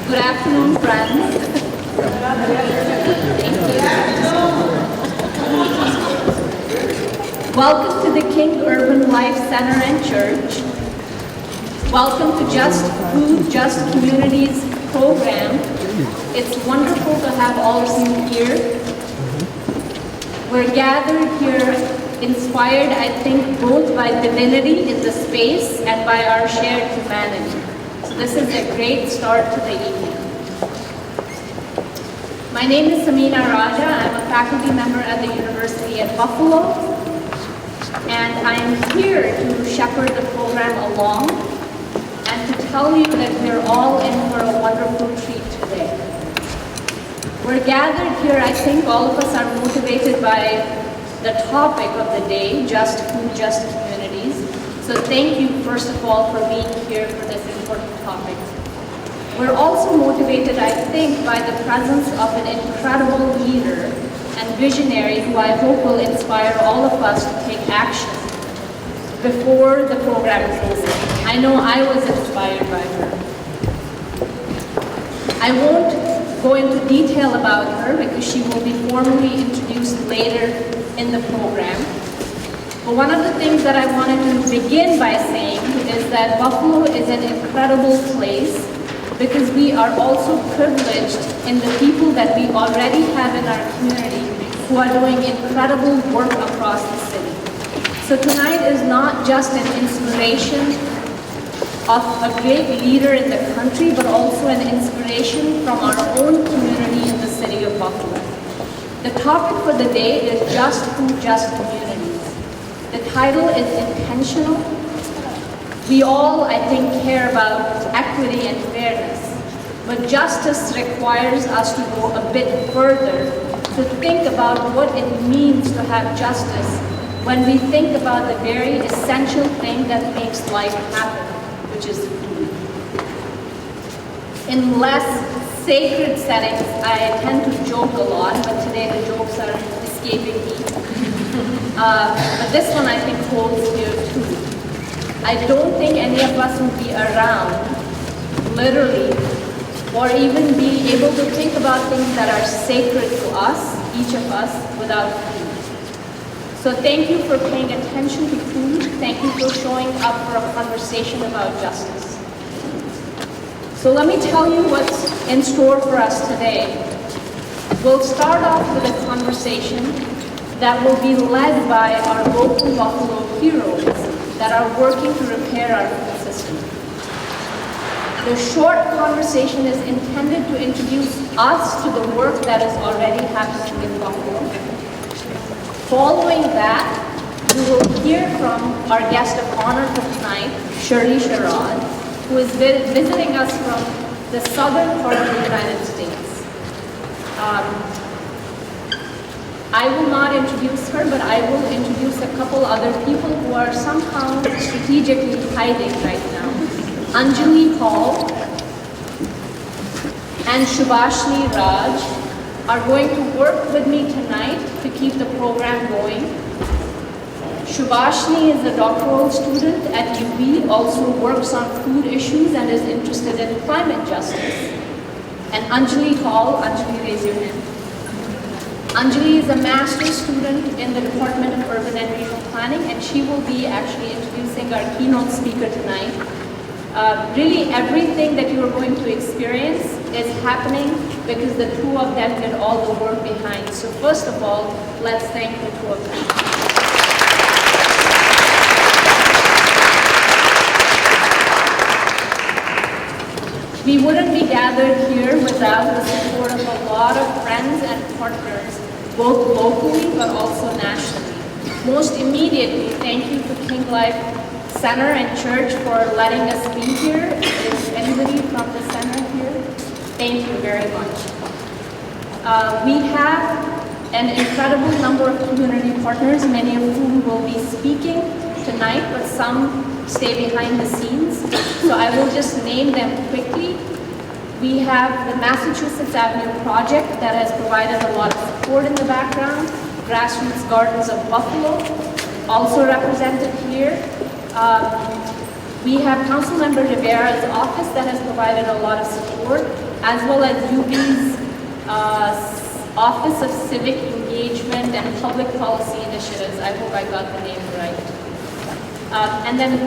Good afternoon, friends. Welcome to the King Urban Life Center and Church. Welcome to Just Food, Just Communities program. It's wonderful to have all of you here. We're gathered here inspired, I think, both by divinity in the space and by our shared humanity. So this is a great start to the evening. My name is Samina Raja. I'm a faculty member at the University at Buffalo, and I'm here to shepherd the program along and to tell you that we're all in for a wonderful treat today. We're gathered here, I think all of us are motivated by the topic of the day, just food, just communities. So thank you, first of all, for being here for this important topic. We're also motivated, I think, by the presence of an incredible leader and visionary who I hope will inspire all of us to take action before the program closes. I know I was inspired by her. I won't go into detail about her because she will be formally introduced later in the program. But one of the things that I wanted to begin by saying is that Buffalo is an incredible place because we are also privileged in the people that we already have in our community who are doing incredible work across the city. So tonight is not just an inspiration of a great leader in the country, but also an inspiration from our own community in the city of Buffalo. The topic for the day is Just Food, Just Communities. The title is intentional. We all, I think, care about equity and fairness, but justice requires us to go a bit further to think about what it means to have justice when we think about the very essential thing that makes life happen, which is food. In less sacred settings, I tend to joke a lot, but today the jokes are escaping me. But this one I think holds here too. I don't think any of us would be around, literally, or even be able to think about things that are sacred to us, each of us, without food. So thank you for paying attention to food. Thank you for showing up for a conversation about justice. So let me tell you what's in store for us today. We'll start off with a conversation that will be led by our local Buffalo heroes that are working to repair our food system. The short conversation is intended to introduce us to the work that is already happening in Buffalo. Following that, we will hear from our guest of honor for tonight, Shirley Sherrod, who is visiting us from the southern part of the United States. I will not introduce her, but I will introduce a couple other people who are somehow strategically hiding right now. Anjali Paul and Shubhashni Raj are going to work with me tonight to keep the program going. Shubhashni is a doctoral student at UB, also works on food issues and is interested in climate justice. And Anjali Paul, Anjali, raise your hand. Anjali is a master's student in the Department of Urban and Regional Planning, and she will be actually introducing our keynote speaker tonight. Really, everything that you are going to experience is happening because the two of them did all the work behind. So first of all, let's thank the two of them. We wouldn't be gathered here without the support of a lot of friends and partners, both locally but also nationally. Most immediately, thank you to King Life Center and Church for letting us be here. Is anybody from the center here? Thank you very much. We have an incredible number of community partners, many of whom will be speaking tonight, but some stay behind the scenes. So I will just name them quickly. We have the Massachusetts Avenue Project that has provided a lot of support in the background. Grassroots Gardens of Buffalo, also represented here. We have Councilmember Rivera's office that has provided a lot of support. as well as UB's Office of Civic Engagement and Public Policy Initiatives. I hope I got the name right. And then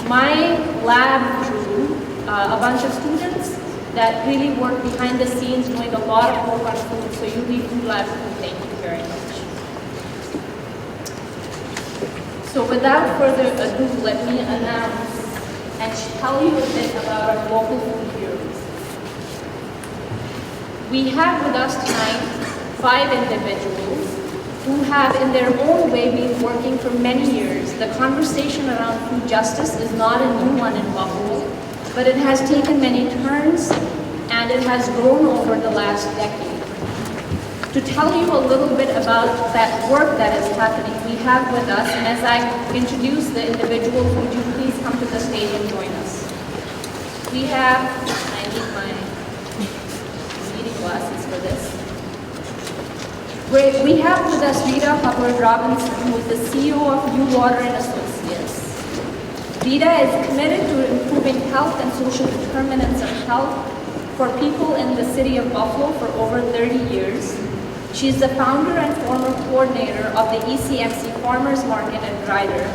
my lab drew a bunch of students that really work behind the scenes doing a lot of work on food. So UB Food Lab, thank you very much. So without further ado, let me announce and tell you a bit about our local food heroes. We have with us tonight 5 individuals who have in their own way been working for many years. The conversation around food justice is not a new one in Buffalo, but it has taken many turns and it has grown over the last decade. To tell you a little bit about that work that is happening, we have with us, and as I introduce the individuals, would you please come to the stage and join us? We have, I need my reading glasses for this. We have with us Rita Hubbard-Robinson, who is the CEO of NeuWater Associates. Rita is committed to improving health and social determinants of health for people in the city of Buffalo for over 30 years. She is the founder and former coordinator of the ECMC Farmers Market and Rider,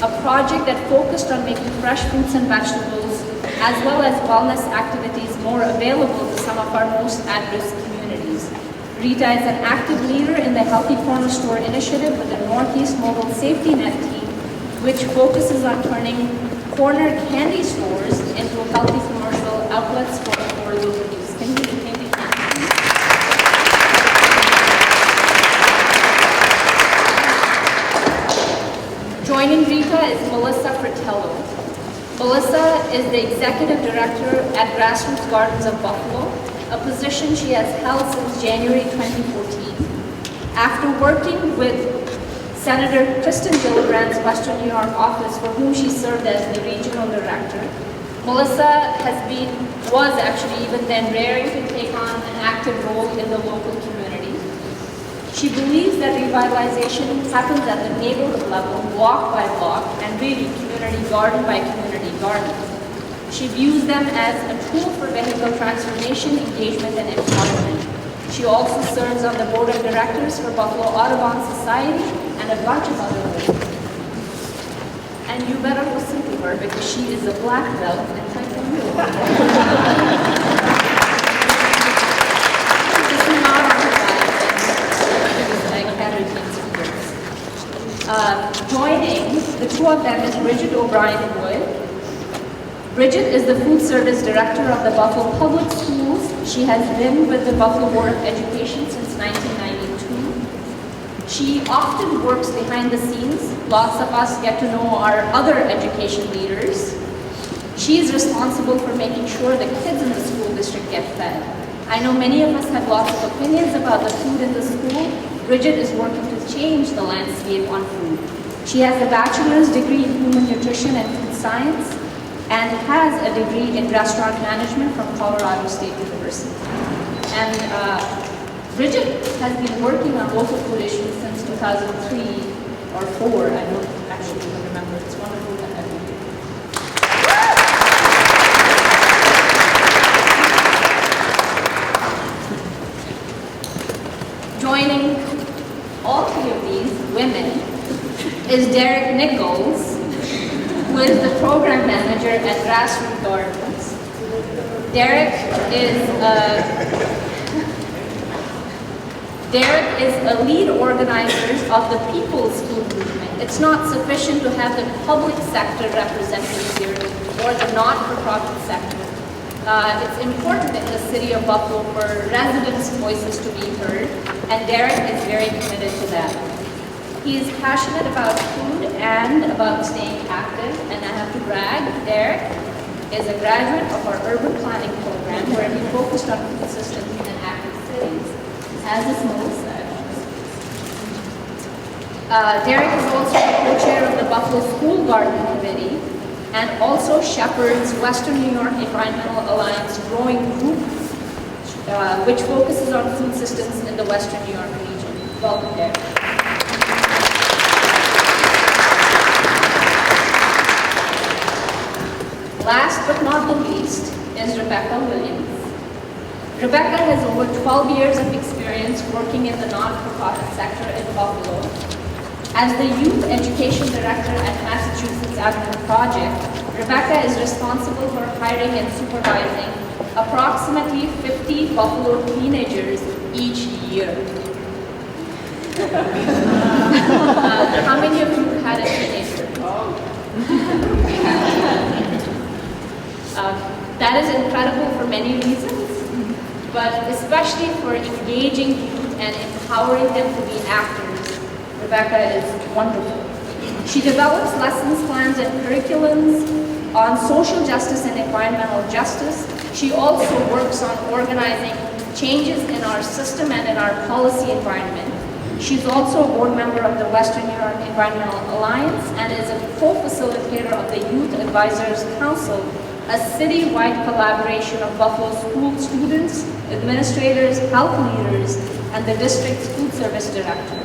a project that focused on making fresh fruits and vegetables as well as wellness activities more available to some of our most at-risk communities. Rita is an active leader in the Healthy Corner Store initiative with the Northeast Mobile Safety Net team, which focuses on turning corner candy stores into healthy commercial outlets for affordable use. Can you maybe Joining Rita is Melissa Fratello. Melissa is the Executive Director at Grassroots Gardens of Buffalo, a position she has held since January 2014. After working with Senator Kirsten Gillibrand's Western New York office, for whom she served as the regional director, Melissa was actually even then raring to take on an active role in the local community. She believes that revitalization happens at the neighborhood level, block by block, and really community garden by community garden. She views them as a tool for vehicle transformation, engagement, and empowerment. She also serves on the board of directors for Buffalo Audubon Society and a bunch of other roles. And you better listen to her because she is a black belt in taekwondo. This is not on her joining the two of them is Bridget O'Brien-Wood. Bridget is the food service director of the Buffalo Public Schools. She has been with the Buffalo Board of Education since 1992. She often works behind the scenes. Lots of us get to know our other education leaders. She is responsible for making sure the kids in the school district get fed. I know many of us have lots of opinions about the food in the school. Bridget is working to change the landscape on food. She has a bachelor's degree in human nutrition and food science and has a degree in restaurant management from Colorado State University. And Bridget has been working on local food issues since 2003 or 4. I don't actually even remember. It's wonderful to have you here. Joining all 3 of these women is Derek Nichols, who is the program manager at Grassroots Gardens. Derek is a lead organizer of the People's Food Movement. It's not sufficient to have the public sector represented here or the not-for-profit sector. It's important in the city of Buffalo for residents' voices to be heard, and Derek is very committed to that. He is passionate about food and about staying active, and I have to brag, Derek is a graduate of our urban planning program where he focused on food systems in active cities, as is Melissa. Derek is also the co-chair of the Buffalo School Garden Committee and also shepherds Western New York Environmental Alliance Growing Group, which focuses on food systems in the Western New York region. Welcome, Derek. Last but not the least is Rebecca Williams. Rebecca has over 12 years of experience working in the not-for-profit sector in Buffalo. As the Youth Education Director at Massachusetts Avenue Project, Rebecca is responsible for hiring and supervising approximately 50 Buffalo teenagers each year. How many of you had a teenager? That is incredible for many reasons, but especially for engaging youth and empowering them to be actors. Rebecca is wonderful. She develops lessons plans and curriculums on social justice and environmental justice. She also works on organizing changes in our system and in our policy environment. She's also a board member of the Western New York Environmental Alliance and is a co-facilitator of the Youth Advisors Council, a citywide collaboration of Buffalo school students, administrators, health leaders, and the district's food service director.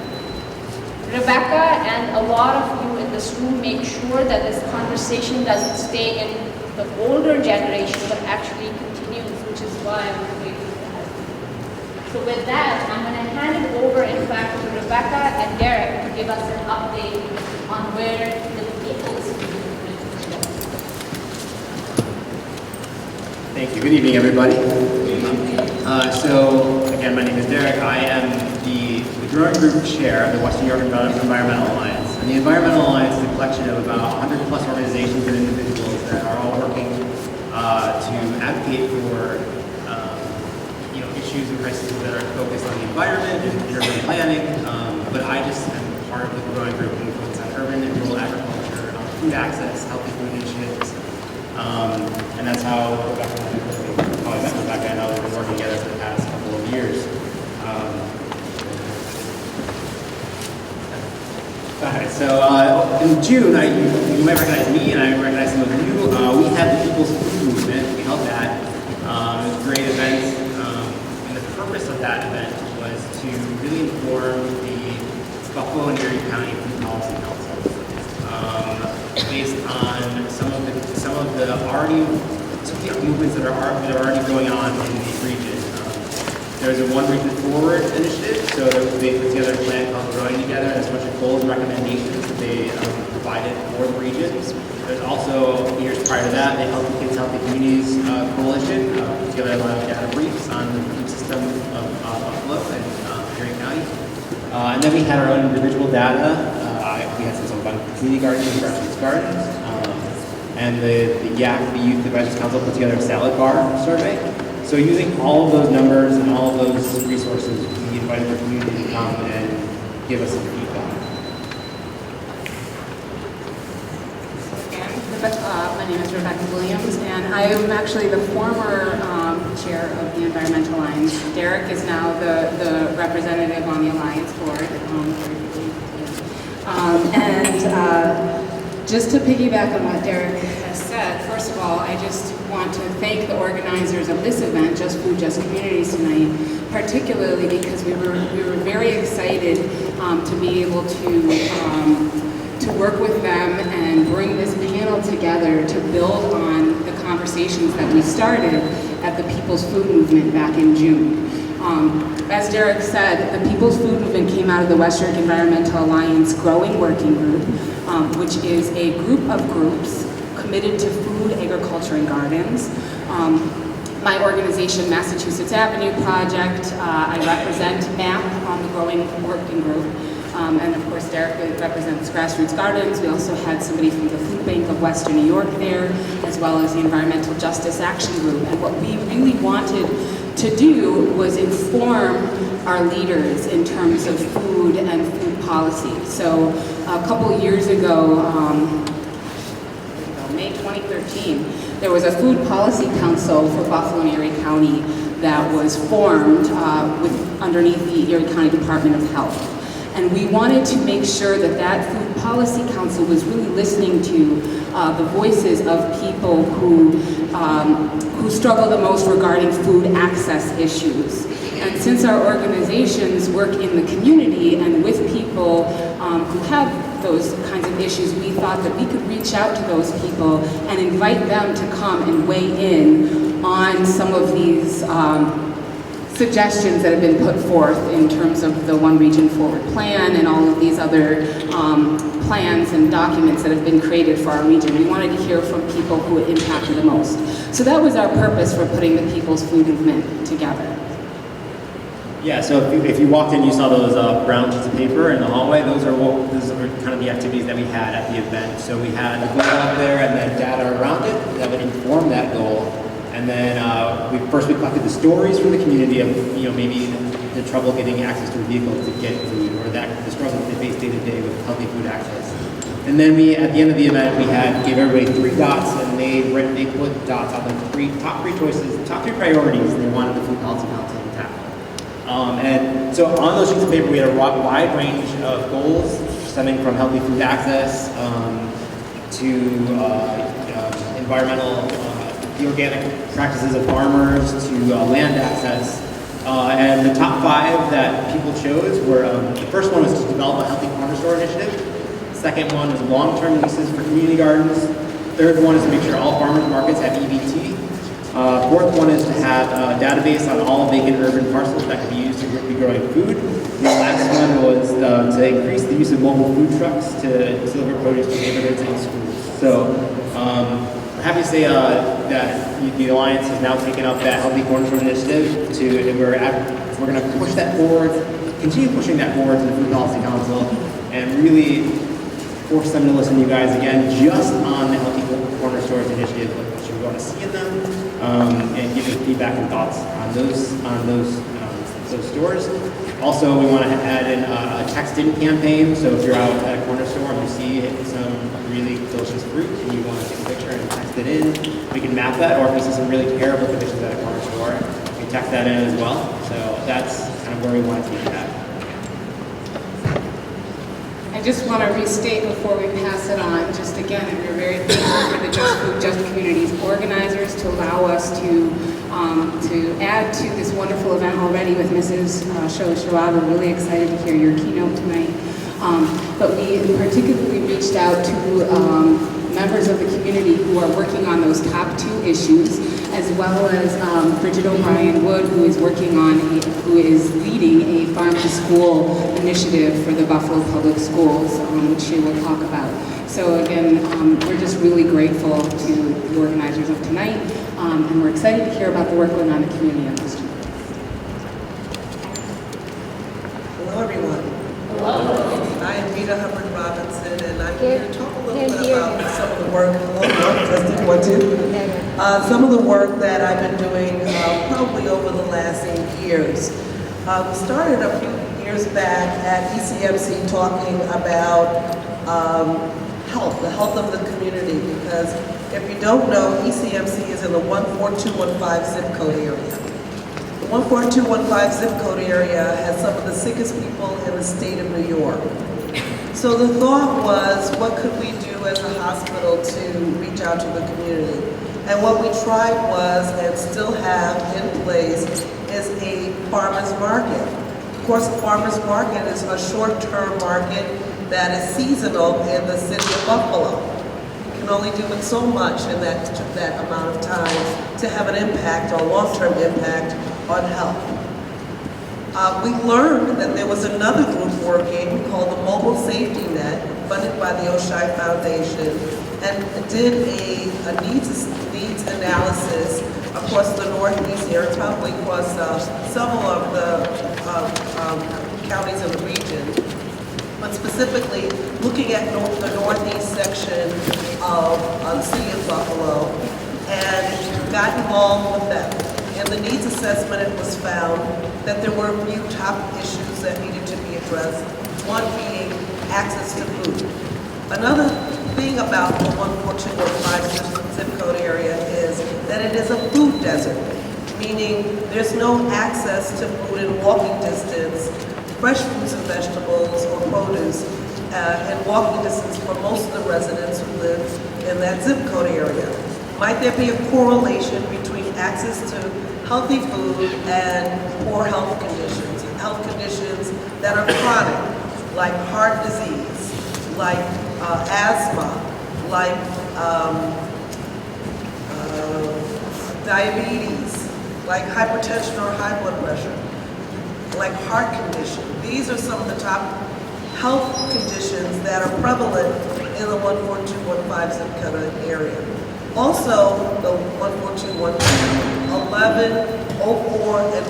Rebecca and a lot of you in this room make sure that this conversation doesn't stay in the older generation, but actually continues, which is why I'm grateful for that. So with that, I'm going to hand it over, in fact, to Rebecca and Derek to give us an update on where the people's movement is. Thank you. Good evening, everybody. So, again, my name is Derek. I am the growing group chair of the Western New York Environmental Alliance. And the Environmental Alliance is a collection of about 100 plus organizations and individuals that are all working to advocate for issues and crises that are focused on the environment and urban planning. But I just am part of the growing group and focus on urban and rural agriculture, food access, healthy food initiatives. And that's how Rebecca and I met Rebecca, and we've been working together for the past couple of years. Alright, so in June, you might recognize me, and I recognize some of you. We had the People's Food Movement. We held that. It was a great event, and the purpose of that event was to really inform the Buffalo and Erie County Food Policy Council based on some of the movements that are already going on in the region. There's a One Region Forward initiative, so they put together a plan called Growing Together, and there's a bunch of goals and recommendations that they provided for the regions. There's also, years prior to that, the Healthy Kids, Healthy Communities Coalition, put together a lot of data briefs on the food system of Buffalo and Erie County. And then we had our own individual data. We had some about community gardens and Grassroots Gardens. And the YAC, the Youth Advisors Council, put together a salad bar survey. So using all of those numbers and all of those resources, we invited the community to come and give us some feedback. My name is Rebecca Williams, and I am actually the former chair of the Environmental Alliance. Derek is now the representative on the Alliance board. Just to piggyback on what Derek has said, first of all, I just want to thank the organizers of this event, Just Food, Just Communities tonight, particularly because we were very excited to be able to work with them and bring this panel together to build on the conversations that we started at the People's Food Movement back in June. As Derek said, the People's Food Movement came out of the Western Environmental Alliance Growing Working Group, which is a group of groups committed to food, agriculture, and gardens. My organization, Massachusetts Avenue Project, I represent MAP on the Growing Working Group. And of course, Derek represents Grassroots Gardens. We also had somebody from the Food Bank of Western New York there, as well as the Environmental Justice Action Group. And what we really wanted to do was inform our leaders in terms of food and food policy. So a couple years ago, May 2013, there was a Food Policy Council for Buffalo and Erie County that was formed underneath the Erie County Department of Health. And we wanted to make sure that that Food Policy Council was really listening to the voices of people who struggle the most regarding food access issues. And since our organizations work in the community and with people who have those kinds of issues, we thought that we could reach out to those people and invite them to come and weigh in on some of these suggestions that have been put forth in terms of the One Region Forward Plan and all of these other plans and documents that have been created for our region. We wanted to hear from people who it impacted the most. So that was our purpose for putting the People's Food Movement together. Yeah, so if you walked in, you saw those brown sheets of paper in the hallway. Those are kind of the activities that we had at the event. So we had a goal up there and then data around it that would inform that goal. And then we collected the stories from the community of maybe the trouble getting access to a vehicle to get food, or the struggle they face day to day with healthy food access. And then at the end of the event, we gave everybody 3 dots, and they put dots on the top three choices, top 3 priorities they wanted the food policy council to tackle. And so on those sheets of paper, we had a wide range of goals stemming from healthy food access to environmental, the organic practices of farmers, to land access. And the top 5 that people chose were, the first one was to develop a healthy corner store initiative. The second one was long-term leases for community gardens. Third one is to make sure all farmers markets have EBT. Fourth one is to have a database on all vacant urban parcels that could be used to be growing food. And the last one was to increase the use of mobile food trucks to deliver produce to neighborhoods and schools. So I'm happy to say that the Alliance has now taken up that Healthy Corner Store initiative we're going to push that forward, continue pushing that forward to the Food Policy Council, and really force them to listen to you guys again just on the Healthy Corner Stores initiative, what you want to see in them, and give you feedback and thoughts on those stores. Also, we want to add in a text-in campaign. So if you're out at a corner store and you see some really delicious fruit and you want to take a picture and text it in, we can map that. Or if we see some really terrible conditions at a corner store, we can text that in as well. So that's kind of where we want to take that. I just want to restate before we pass it on, just again, we're very thankful for the Just Food, Just Communities organizers to allow us to add to this wonderful event already with Mrs. Sherrod. We're really excited to hear your keynote tonight. But we particularly reached out to members of the community who are working on those top 2 issues, as well as Bridget O'Brien-Wood, who is leading a farm-to-school initiative for the Buffalo Public Schools, which she will talk about. So again, we're just really grateful to the organizers of tonight, and we're excited to hear about the work going on in the community on this. Hello, everyone. Hello. I am Rita Hubbard-Robinson, and I'm here to talk a little bit about some of the work. Some of the work that I've been doing probably over the last 8 years. We started a few years back at ECMC talking about the health of the community, because if you don't know, ECMC is in the 14215 zip code area. The 14215 zip code area has some of the sickest people in the state of New York. So the thought was, what could we do as a hospital to reach out to the community? And what we tried was, and still have in place, is a farmer's market. Of course, a farmer's market is a short-term market that is seasonal in the city of Buffalo. You can only do it so much in that amount of time to have an impact, or long-term impact, on health. We learned that there was another group working called the Mobile Safety Net, funded by the Oshai Foundation, and did a needs analysis across the Northeast here, probably across several of the counties in the region, but specifically looking at the Northeast section of the city of Buffalo, and got involved with them. In the needs assessment, it was found that there were a few top issues that needed to be addressed, one being access to food. Another thing about the 14215 zip code area is that it is a food desert, meaning there's no access to food in walking distance, fresh fruits and vegetables or produce, in walking distance for most of the residents who live in that zip code area. Might there be a correlation between access to healthy food and poor health conditions that are chronic, like heart disease, like asthma, like diabetes, like hypertension or high blood pressure, like heart condition. These are some of the top health conditions that are prevalent in the 14215 zip code area. Also, the 14212, 11, 04, and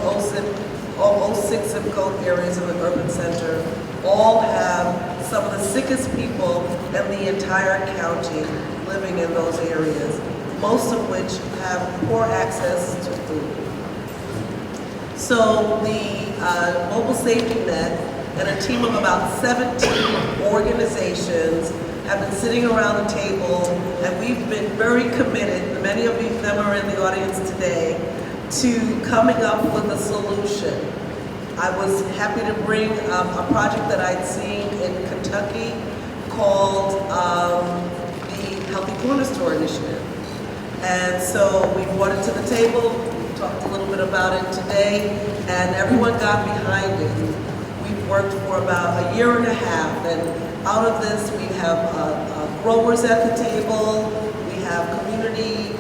06 zip code areas in the urban center all have some of the sickest people in the entire county living in those areas, most of which have poor access to food. So the Mobile Safety Net and a team of about 17 organizations have been sitting around the table, and we've been very committed, many of them are in the audience today, to coming up with a solution. I was happy to bring a project that I'd seen in Kentucky called the Healthy Corner Store Initiative. And so we brought it to the table, we talked a little bit about it today, and everyone got behind it. We've worked for about a year and a half, and out of this we have growers at the table, we have community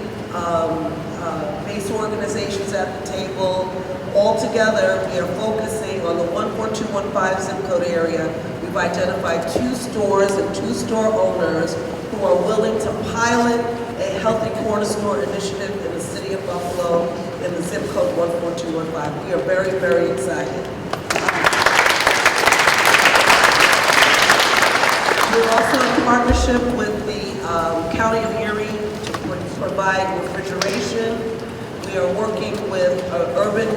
based organizations at the table. All together, we are focusing on the 14215 zip code area. We've identified 2 stores and 2 store owners who are willing to pilot a healthy corner store initiative in the city of Buffalo in the zip code 14215. We are very, very excited. We're also in partnership with the County of Erie to provide refrigeration. We are working with Urban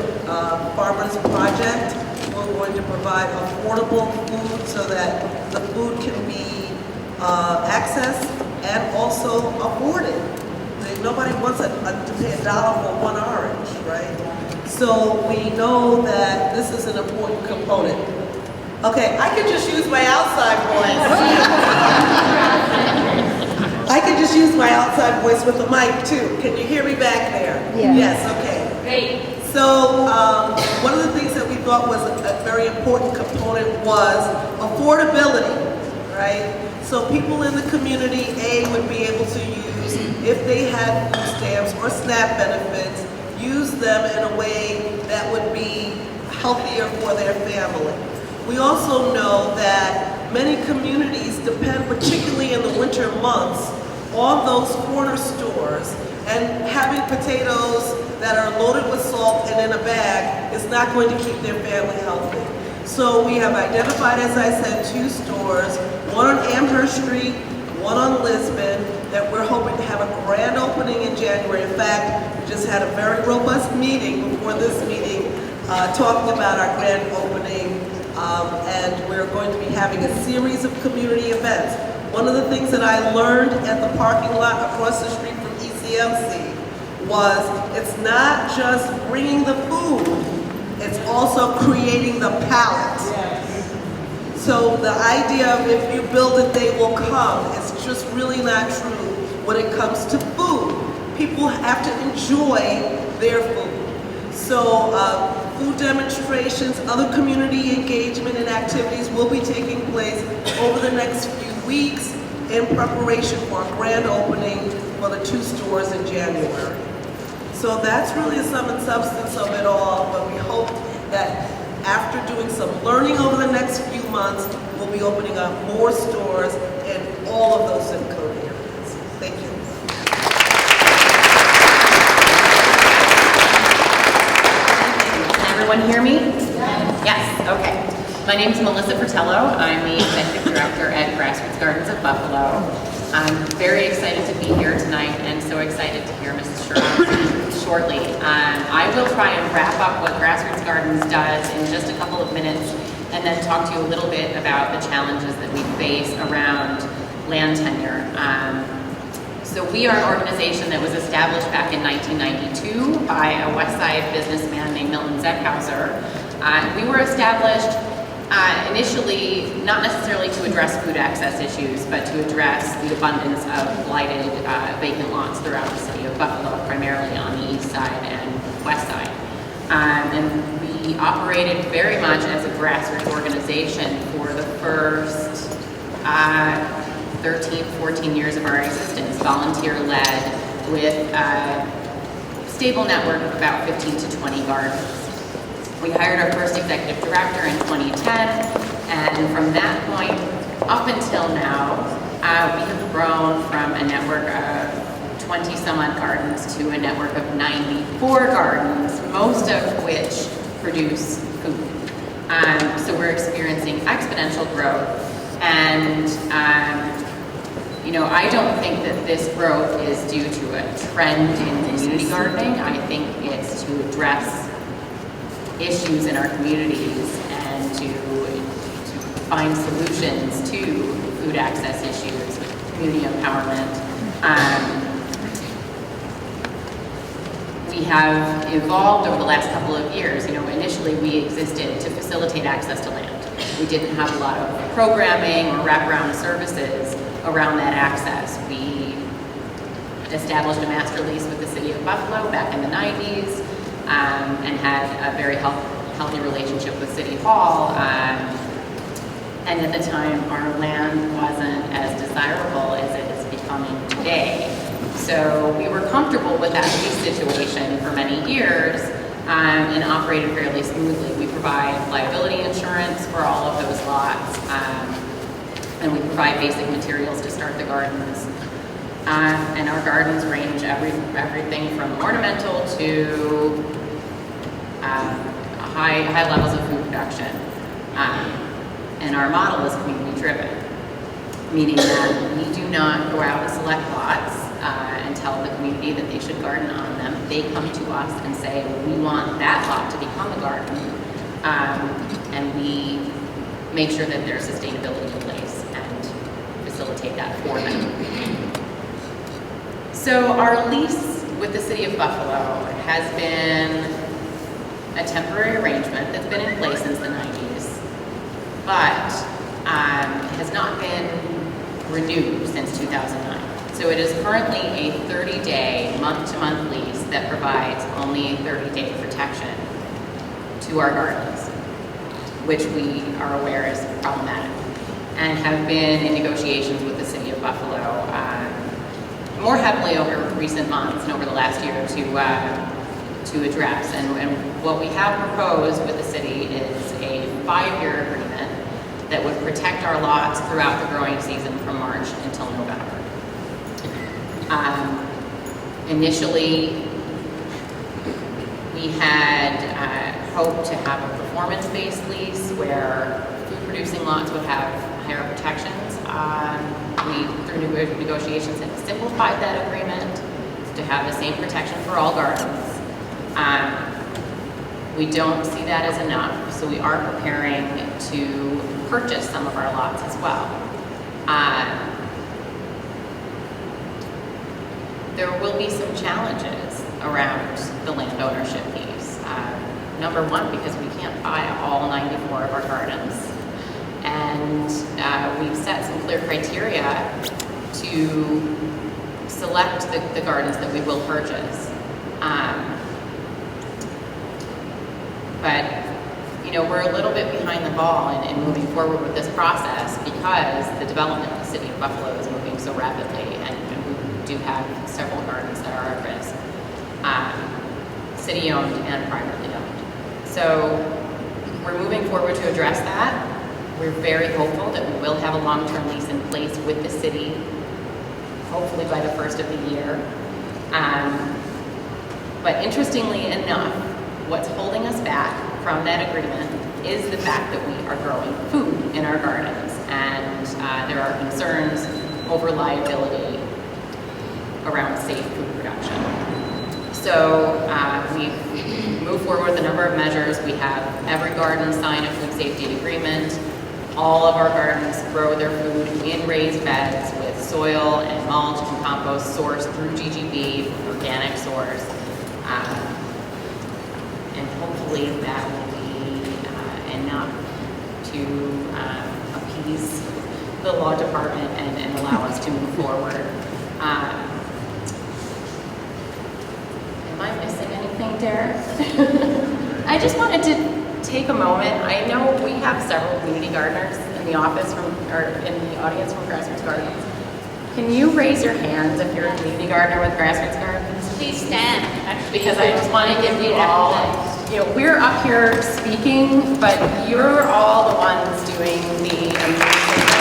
Farmers Project. We're going to provide affordable food so that the food can be accessed and also afforded. Nobody wants to pay $1 for 1 orange, right? So we know that this is an important component. Okay, I could just use my outside voice. I could just use my outside voice with the mic too. Can you hear me back there? Yeah. Yes, okay. Great. So one of the things that we thought was a very important component was affordability, right? So people in the community, A, would be able to use, if they had food stamps or SNAP benefits, use them in a way that would be healthier for their family. We also know that many communities depend, particularly in the winter months, on those corner stores, and having potatoes that are loaded with salt and in a bag is not going to keep their family healthy. So we have identified, as I said, 2 stores, one on Amherst Street, one on Lisbon, that we're hoping to have a grand opening in January. In fact, we just had a very robust meeting before this meeting talking about our grand opening. And we're going to be having a series of community events. One of the things that I learned at the parking lot across the street from ECMC was it's not just bringing the food, it's also creating the palette. Yes. So the idea of if you build it, they will come, is just really not true when it comes to food. People have to enjoy their food. So food demonstrations, other community engagement and activities will be taking place over the next few weeks in preparation for a grand opening for the 2 stores in January. So that's really the sum and substance of it all, but we hope that after doing some learning over the next few months, we'll be opening up more stores in all of those zip code areas. Thank you. Everyone hear me? Yes, okay. My name is Melissa Fratello. I'm the Executive Director at Grassroots Gardens of Buffalo. I'm very excited to be here tonight and so excited to hear Mrs. Sherrod shortly. I will try and wrap up what Grassroots Gardens does in just a couple of minutes and then talk to you a little bit about the challenges that we face around land tenure. So we are an organization that was established back in 1992 by a West Side businessman named Milton Zeckhauser. We were established initially not necessarily to address food access issues, but to address the abundance of blighted vacant lots throughout the city of Buffalo, primarily on the east side and west side. And we operated very much as a grassroots organization for the first 13, 14 years of our existence, volunteer-led, with stable network of about 15 to 20 gardens. We hired our first executive director in 2010, and from that point up until now, we have grown from a network of 20 some odd gardens to a network of 94 gardens, most of which produce food. So we're experiencing exponential growth, and I don't think that this growth is due to a trend in community gardening. I think it's to address issues in our communities and to find solutions to food access issues, community empowerment. We have evolved over the last couple of years. Initially we existed to facilitate access to land. We didn't have a lot of programming or wraparound services around that access. We established a master lease with the city of Buffalo back in the 90s and had a very healthy relationship with City Hall. And at the time, our land wasn't as desirable as it is becoming today. So we were comfortable with that lease situation for many years and operated fairly smoothly. We provide liability insurance for all of those lots, and we provide basic materials to start the gardens. And our gardens range everything from ornamental to high levels of food production. And our model is community driven, meaning that we do not go out and select lots and tell the community that they should garden on them. They come to us and say, we want that lot to become a garden, and we make sure that there's sustainability in place and facilitate that for them. So our lease with the city of Buffalo has been a temporary arrangement that's been in place since the 90s, but has not been renewed since 2009. So it is currently a 30-day, month-to-month lease that provides only a 30-day protection to our gardens, which we are aware is problematic, and have been in negotiations with the city of Buffalo more heavily over recent months and over the last year to address. And what we have proposed with the city is a 5-year agreement that would protect our lots throughout the growing season from March until November. Initially, we had hoped to have a performance-based lease where food-producing lots would have higher protections. Through negotiations, have simplified that agreement to have the same protection for all gardens. We don't see that as enough, so we are preparing to purchase some of our lots as well. There will be some challenges around the land ownership piece. Number one, because we can't buy all 94 of our gardens. And we've set some clear criteria to select the gardens that we will purchase. But we're a little bit behind the ball in moving forward with this process because the development of the city of Buffalo is moving so rapidly, and we do have several gardens that are at risk, city-owned and privately owned. So we're moving forward to address that. We're very hopeful that we will have a long-term lease in place with the city, hopefully by the first of the year. But interestingly enough, what's holding us back from that agreement is the fact that we are growing food in our gardens, and there are concerns over liability around safe food production. So we've moved forward with a number of measures. We have every garden sign a food safety agreement. All of our gardens grow their food in raised beds with soil and mulch and compost sourced through GGB, organic source. And hopefully that will be enough to appease the law department and allow us to move forward. Am I missing anything, Derek? I just wanted to take a moment. I know we have several community gardeners in the office or in the audience from Grassroots Gardens. Can you raise your hands if you're a community gardener with Grassroots Gardens? Please stand. Because I just want to give you all, we're up here speaking, but you're all the ones doing the amazing work.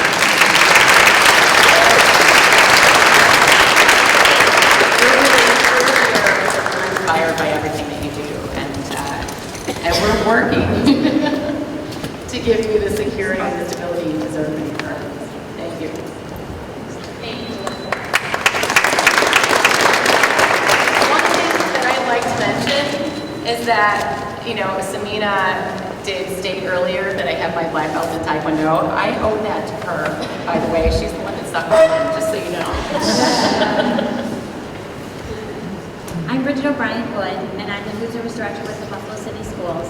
We're inspired by everything that you do, and we're working to give you the security and the stability you deserve in your firm. Thank you. Thank you. One thing that I'd like to mention is that, Samina did state earlier that I have my black belt in Taekwondo. I owe that to her, by the way. She's the one that stuck with me, just so you know. I'm Bridget O'Brien Wood, and I'm the food service director with the Buffalo City Schools.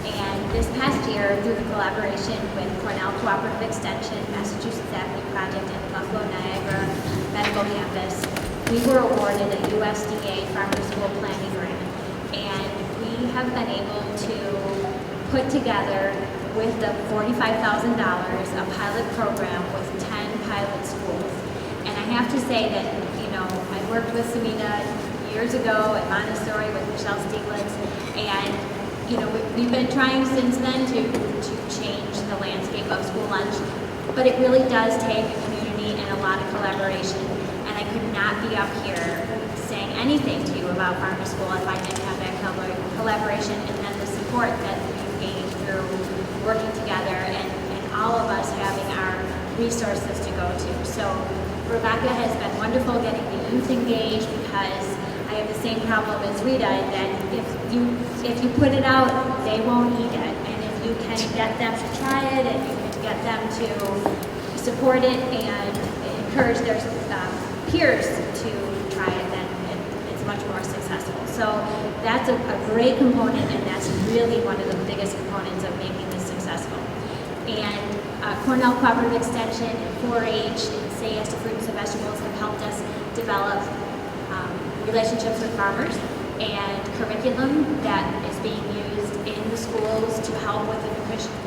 And this past year, through the collaboration with Cornell Cooperative Extension, Massachusetts Avenue Project, and the Buffalo Niagara Medical Campus, we were awarded a USDA Farm to School Planning Grant. And we have been able to put together, with the $45,000, a pilot program with 10 pilot schools. And I have to say that, I worked with Samina years ago at Montessori with Michelle Stieglitz, and we've been trying since then to change the landscape of school lunch, but it really does take a community and a lot of collaboration, and I could not be up here saying anything to you about Farm to School if I didn't have that collaboration and then the support that we've gained through working together and all of us having our resources to go to. So Rebecca has been wonderful getting the youth engaged, because I have the same problem as Rita, that if you put it out, they won't eat it. And if you can get them to try it, and you can get them to support it and encourage their peers to try it, then it's much more successful. So that's a great component, and that's really one of the biggest components of making this successful. And Cornell Cooperative Extension and 4-H and Say Yes to Fruits and Vegetables have helped us develop relationships with farmers and curriculum that is being used in the schools to help with the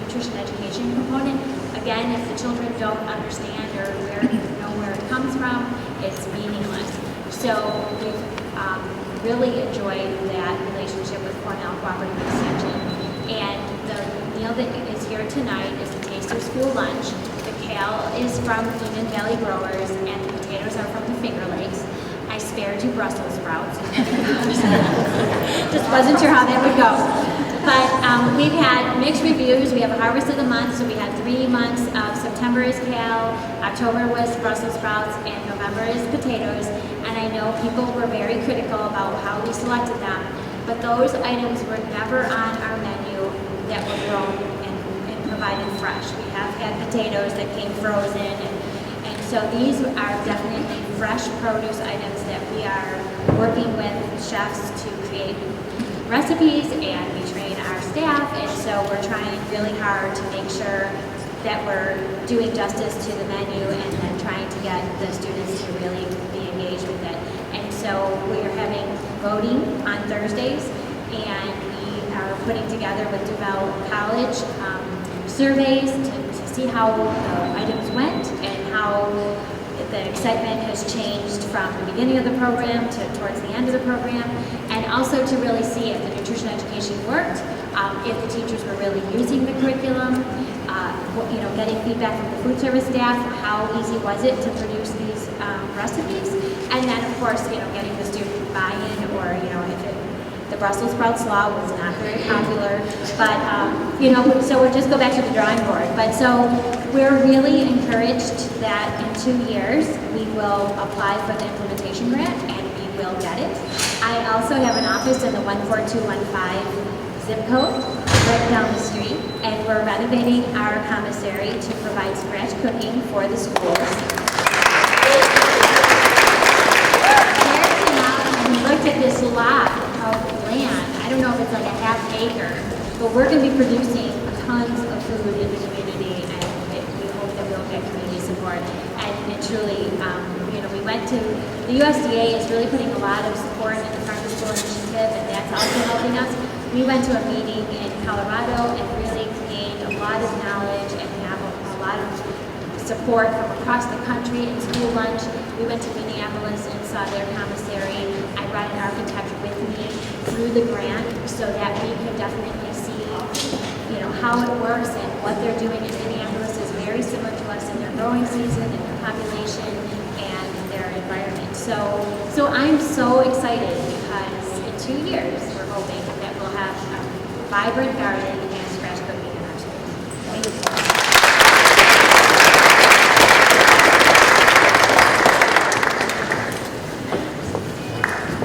nutrition education component. Again, if the children don't understand or know where it comes from, it's meaningless. So we've really enjoyed that relationship with Cornell Cooperative Extension. And the meal that is here tonight is the Taste of School Lunch. The kale is from Union Valley Growers, and the potatoes are from the Finger Lakes. I spared you Brussels sprouts. Just wasn't sure how that would go. But we've had mixed reviews. We have a harvest of the month, so we had 3 months. September is kale, October was Brussels sprouts, and November is potatoes. And I know people were very critical about how we selected them, but those items were never on our menu that were grown and provided fresh. We have had potatoes that came frozen, and so these are definitely fresh produce items that we are working with chefs to create recipes, and we train our staff, and so we're trying really hard to make sure that we're doing justice to the menu and then trying to get the students to really be engaged with it. And so we are having voting on Thursdays, and we are putting together with DeVal College surveys to see how the items went and how the excitement has changed from the beginning of the program to towards the end of the program, and also to really see if the nutrition education worked, if the teachers were really using the curriculum, getting feedback from the food service staff, how easy was it to produce these recipes, and then of course, getting the student buy-in, or if the Brussels sprout slaw was not very popular, but so we'll just go back to the drawing board. But so we're really encouraged that in 2 years we will apply for the implementation grant, and we will get it. I also have an office in the 14215 zip code right down the street, and we're renovating our commissary to provide scratch cooking for the schools. And we looked at this lot of land. I don't know if it's like a half acre, but we're going to be producing tons of food in the community, and we hope that we'll get community support. And truly, we went to, the USDA is really putting a lot of support in the Farm to School initiative, and that's also helping us. We went to a meeting in Colorado and really gained a lot of knowledge and have a lot of support from across the country in school lunch. We went to Minneapolis and saw their commissary. I brought an architect with me through the grant so that we could definitely see, you know, how it works and what they're doing in Minneapolis is very similar to us in their growing season and their population and their environment. So I'm so excited because in 2 years we're hoping that we'll have a vibrant garden and scratch cooking in our school. Thank you.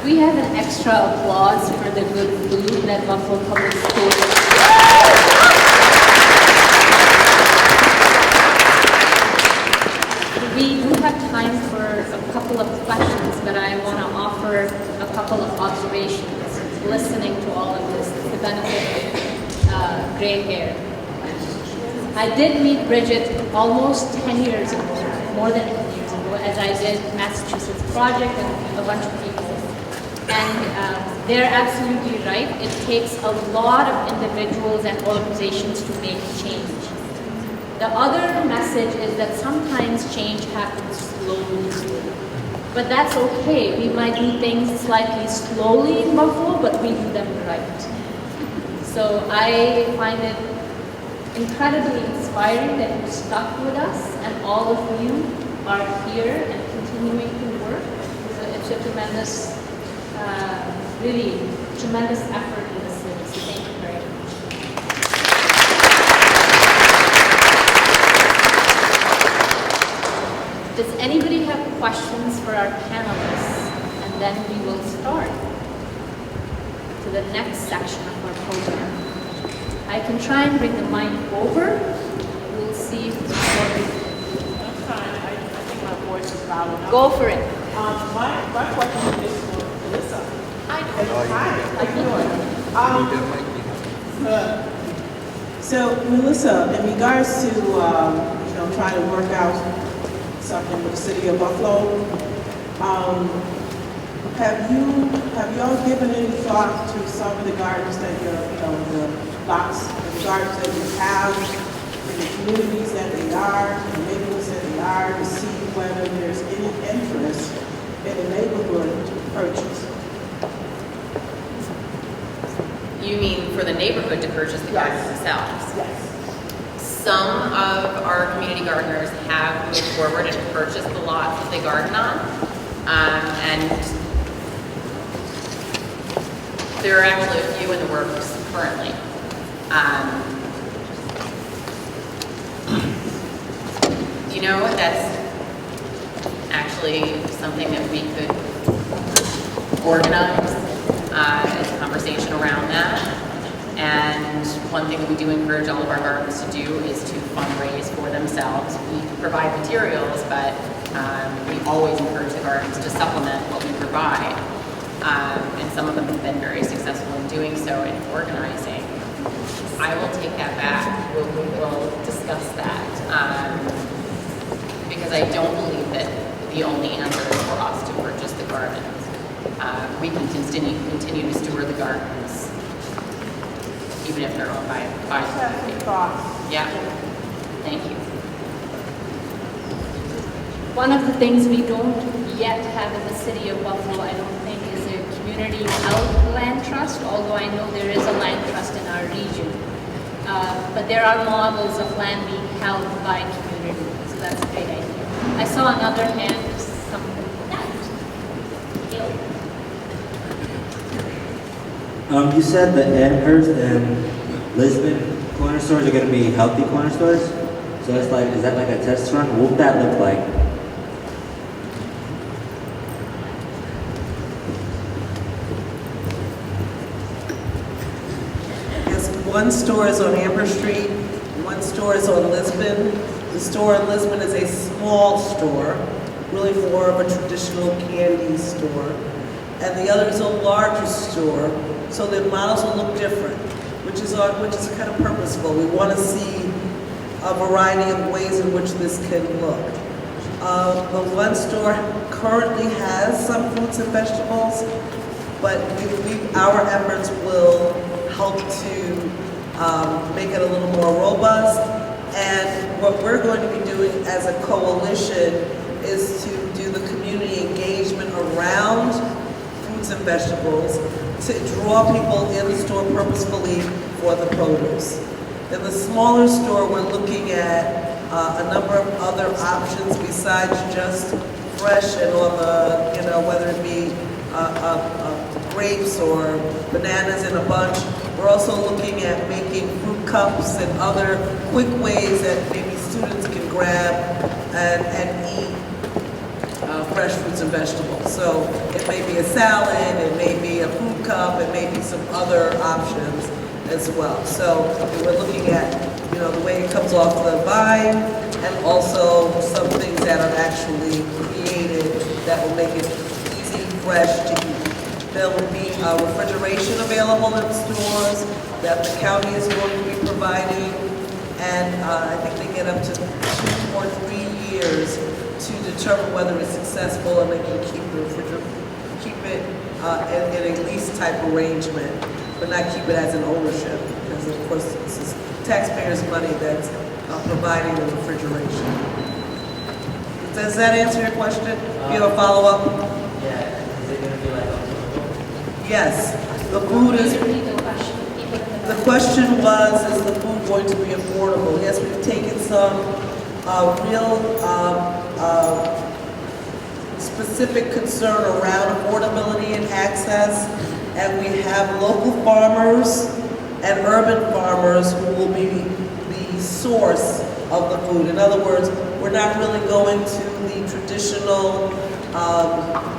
We have an extra applause for the good food that Buffalo Public Schools. We do have time for a couple of questions, but I want to offer a couple of observations. Listening to all of this, the benefit of gray hair. I did meet Bridget almost 10 years ago, more than 10 years ago, as I did Massachusetts Project and a bunch of people. And they're absolutely right. It takes a lot of individuals and organizations to make change. The other message is that sometimes change happens slowly. But that's okay. We might do things slightly slowly in Buffalo, but we do them right. So I find it incredibly inspiring that you stuck with us and all of you are here and continuing to work. So it's a tremendous really tremendous effort in the city, so thank you very much. Does anybody have questions for our panelists? And then we will start to the next section of our program. I can try and bring the mic over. We'll see if it's working. I'm fine. I think my voice is loud enough. Go for it. My question is for Melissa. Hi. How you doing? So, Melissa, in regards to trying to work out something with the city of Buffalo, have y'all given any thought to some of the gardens that the lots, the gardens that you have in the communities that they are, in the neighborhoods that they are, to see whether there's any interest in the neighborhood to purchase? You mean for the neighborhood to purchase the gardens themselves? Yes. Some of our community gardeners have moved forward and purchased the lots that they garden on. And there are actually a few in the works currently. That's actually something that we could organize as a conversation around that. And one thing that we do encourage all of our gardens to do is to fundraise for themselves. We provide materials, but we always encourage the gardens to supplement what we provide. And some of them have been very successful in doing so in organizing. I will take that back. We will discuss that. Because I don't believe that the only answer is for us to purchase the gardens. We can continue to steward the gardens, even if they're owned by Yeah. Thank you. One of the things we don't yet have in the city of Buffalo, I don't think, is a community held land trust, although I know there is a land trust in our region. But there are models of land being held by community, so that's a great idea. I saw another hand, something. You said the Amherst and Lisbon corner stores are going to be healthy corner stores. So it's like, is that like a test run? What would that look like? Yes, one store is on Amherst Street, one store is on Lisbon. The store in Lisbon is a small store, really more of a traditional candy store. And the other is a larger store, so the models will look different, which is kind of purposeful. We want to see a variety of ways in which this can look. The one store currently has some fruits and vegetables, but our efforts will help to make it a little more robust. And what we're going to be doing as a coalition is to do the community engagement around fruits and vegetables to draw people in the store purposefully for the produce. In the smaller store, we're looking at a number of other options besides just fresh and on the, you know, whether it be grapes or bananas in a bunch. We're also looking at making fruit cups and other quick ways that maybe students can grab and eat fresh fruits and vegetables. So it may be a salad, it may be a fruit cup, it may be some other options as well. So we're looking at, you know, the way it comes off the vine, and also some things that are actually created that will make it easy, fresh to eat. There will be refrigeration available in stores that the county is going to be providing, and I think they get up to 2 or 3 years to determine whether it's successful, and they can keep it in a lease type arrangement, but not keep it as an ownership, because of course this is taxpayers' money that's providing the refrigeration. Does that answer your question? Do you have a follow-up? Yeah, is it going to be like affordable? Yes, the food is. The question was, is the food going to be affordable? Yes, we've taken some real specific concern around affordability and access, and we have local farmers and urban farmers who will be the source of the food. In other words, we're not really going to the traditional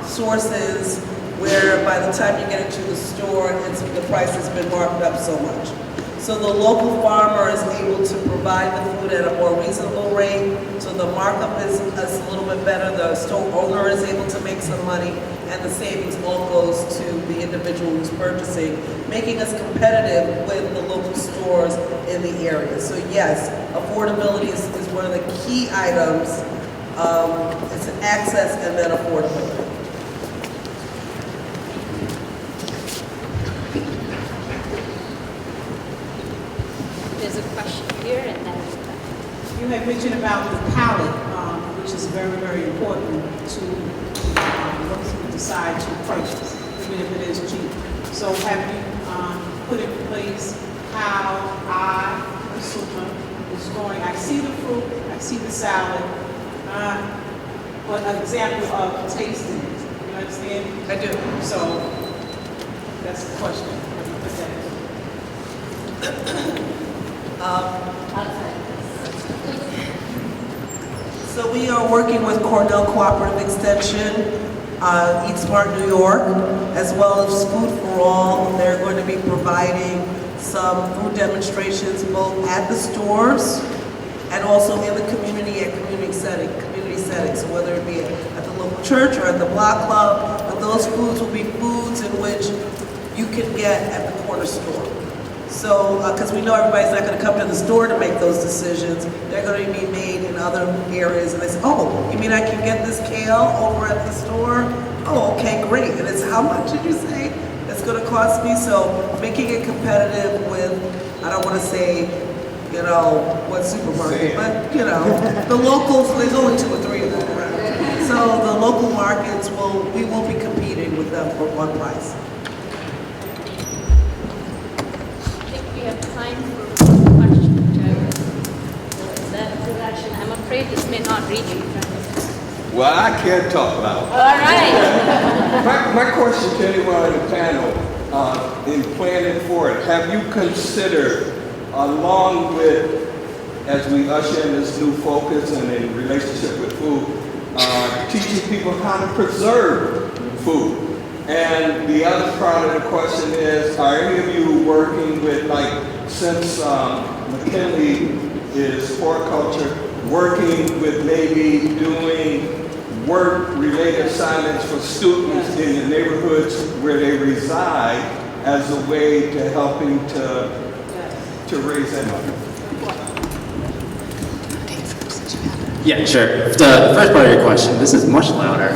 sources where by the time you get it to the store, the price has been marked up so much. So the local farmer is able to provide the food at a more reasonable rate, so the markup is a little bit better, the store owner is able to make some money, and the savings all goes to the individual who's purchasing, making us competitive with the local stores in the area. So yes, affordability is one of the key items. It's an access and then affordability. There's a question here and then. You had mentioned about the palate, which is very, very important to what you decide to purchase, even if it is cheap. So have you put in place how I, the consumer, is going? I see the fruit, I see the salad, but an example of tasting it. You understand? I do. So that's the question. Have you put that in? So we are working with Cornell Cooperative Extension, Eat Smart New York, as well as Food for All. They're going to be providing some food demonstrations both at the stores and also in the community at community settings. So whether it be at the local church or at the block club, but those foods will be foods in which you can get at the corner store. So, because we know everybody's not going to come to the store to make those decisions, they're going to be made in other areas, and they say, oh, you mean I can get this kale over at the store? Oh, okay, great. And it's how much did you say it's going to cost me? So making it competitive with, I don't want to say, you know, what supermarket, but, you know, the locals, there's only 2 or 3 of them around. So the local markets, we will be competing with them for one price. We have time for one question. Is that a good action? I'm afraid this may not reach you. Well, I can't talk about it. All right. My question to anyone on the panel, in planning for it, have you considered, along with, as we usher in this new focus and in relationship with food, teaching people how to preserve food? And the other part of the question is, are any of you working with, like, since McKinley is horticulture, working with maybe doing work-related assignments for students in the neighborhoods where they reside as a way to helping to raise them up? Yeah, sure. The first part of your question, this is much louder.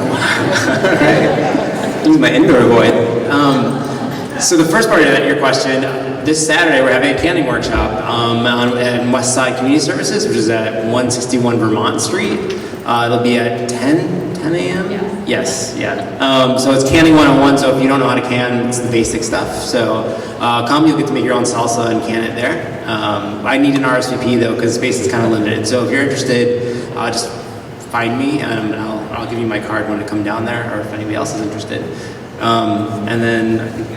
Use my indoor voice. So the first part of your question, this Saturday we're having a canning workshop at West Side Community Services, which is at 161 Vermont Street. It'll be at 10 a.m.? Yes, yeah. So it's canning 101, so if you don't know how to can, it's the basic stuff. So come, you'll get to make your own salsa and can it there. I need an RSVP though, because space is kind of limited. So if you're interested, just find me and I'll give you my card when I come down there, or if anybody else is interested. And then I think,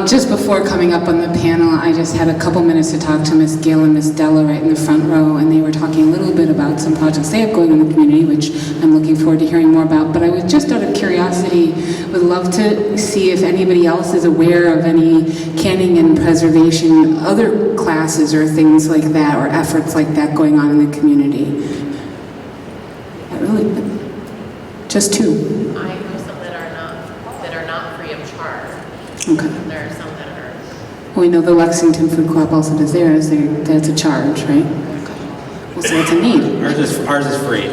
just before coming up on the panel, I just had a couple minutes to talk to Miss Gail and Miss Della right in the front row, and they were talking a little bit about some projects they have going on in the community, which I'm looking forward to hearing more about. But I was just out of curiosity, would love to see if anybody else is aware of any canning and preservation, other classes or things like that, or efforts like that going on in the community. Just two. I know some that are not free of charge. Okay. And there are some that are. Well, we know the Lexington Food Co-op also does theirs. That's a charge, right? Well, so it's a need. ours is free.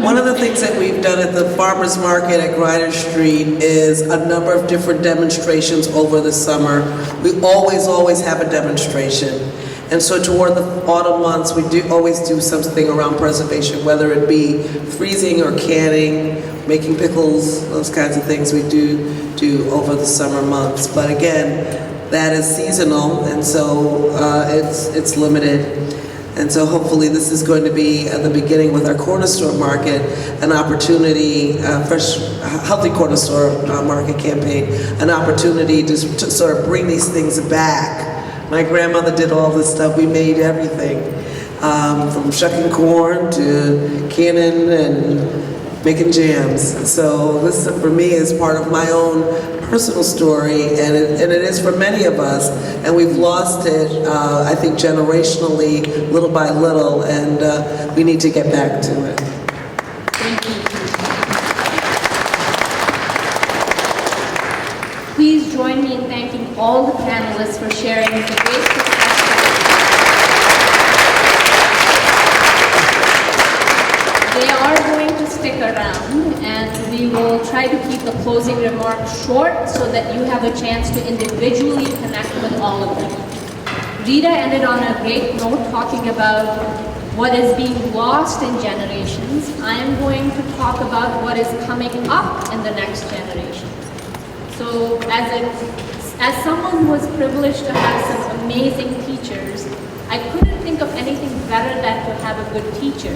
One of the things that we've done at the farmers market at Griner Street is a number of different demonstrations over the summer. We always have a demonstration. And so toward the autumn months, we always do something around preservation, whether it be freezing or canning, making pickles, those kinds of things we do over the summer months. But again, that is seasonal, and so it's limited. And so hopefully this is going to be at the beginning with our corner store market, an opportunity, fresh, healthy corner store market campaign, an opportunity to sort of bring these things back. My grandmother did all this stuff. We made everything, from shucking corn to canning and making jams. So this, for me, is part of my own personal story, and it is for many of us. And we've lost it, I think, generationally, little by little, and we need to get back to it. Please join me in thanking all the panelists for sharing the great perspective. They are going to stick around, and we will try to keep the closing remarks short so that you have a chance to individually connect with all of them. Rita ended on a great note talking about what is being lost in generations. I am going to talk about what is coming up in the next generation. So as someone who was privileged to have some amazing teachers, I couldn't think of anything better than to have a good teacher,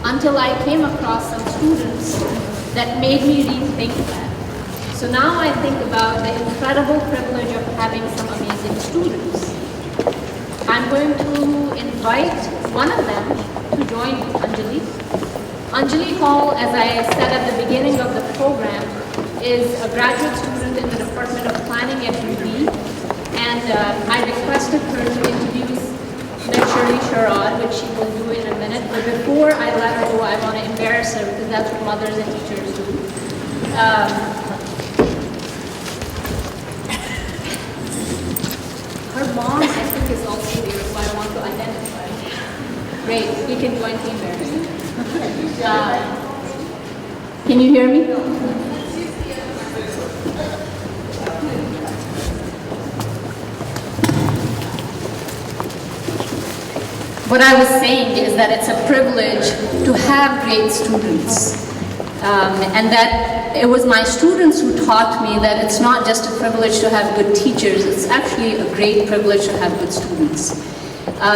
until I came across some students that made me rethink that. So now I think about the incredible privilege of having some amazing students. I'm going to invite one of them to join me, Anjali. Anjali Hall, as I said at the beginning of the program, is a graduate student in the Department of Planning at UB, and I requested her to introduce Ms. Shirley Sherrod, which she will do in a minute. But before I let her go, I want to embarrass her because that's what mothers and teachers do. Her mom, I think, is also here, so I want to identify. Great, we can join the embarrassment. Can you hear me? What I was saying is that it's a privilege to have great students, and that it was my students who taught me that it's not just a privilege to have good teachers, it's actually a great privilege to have good students.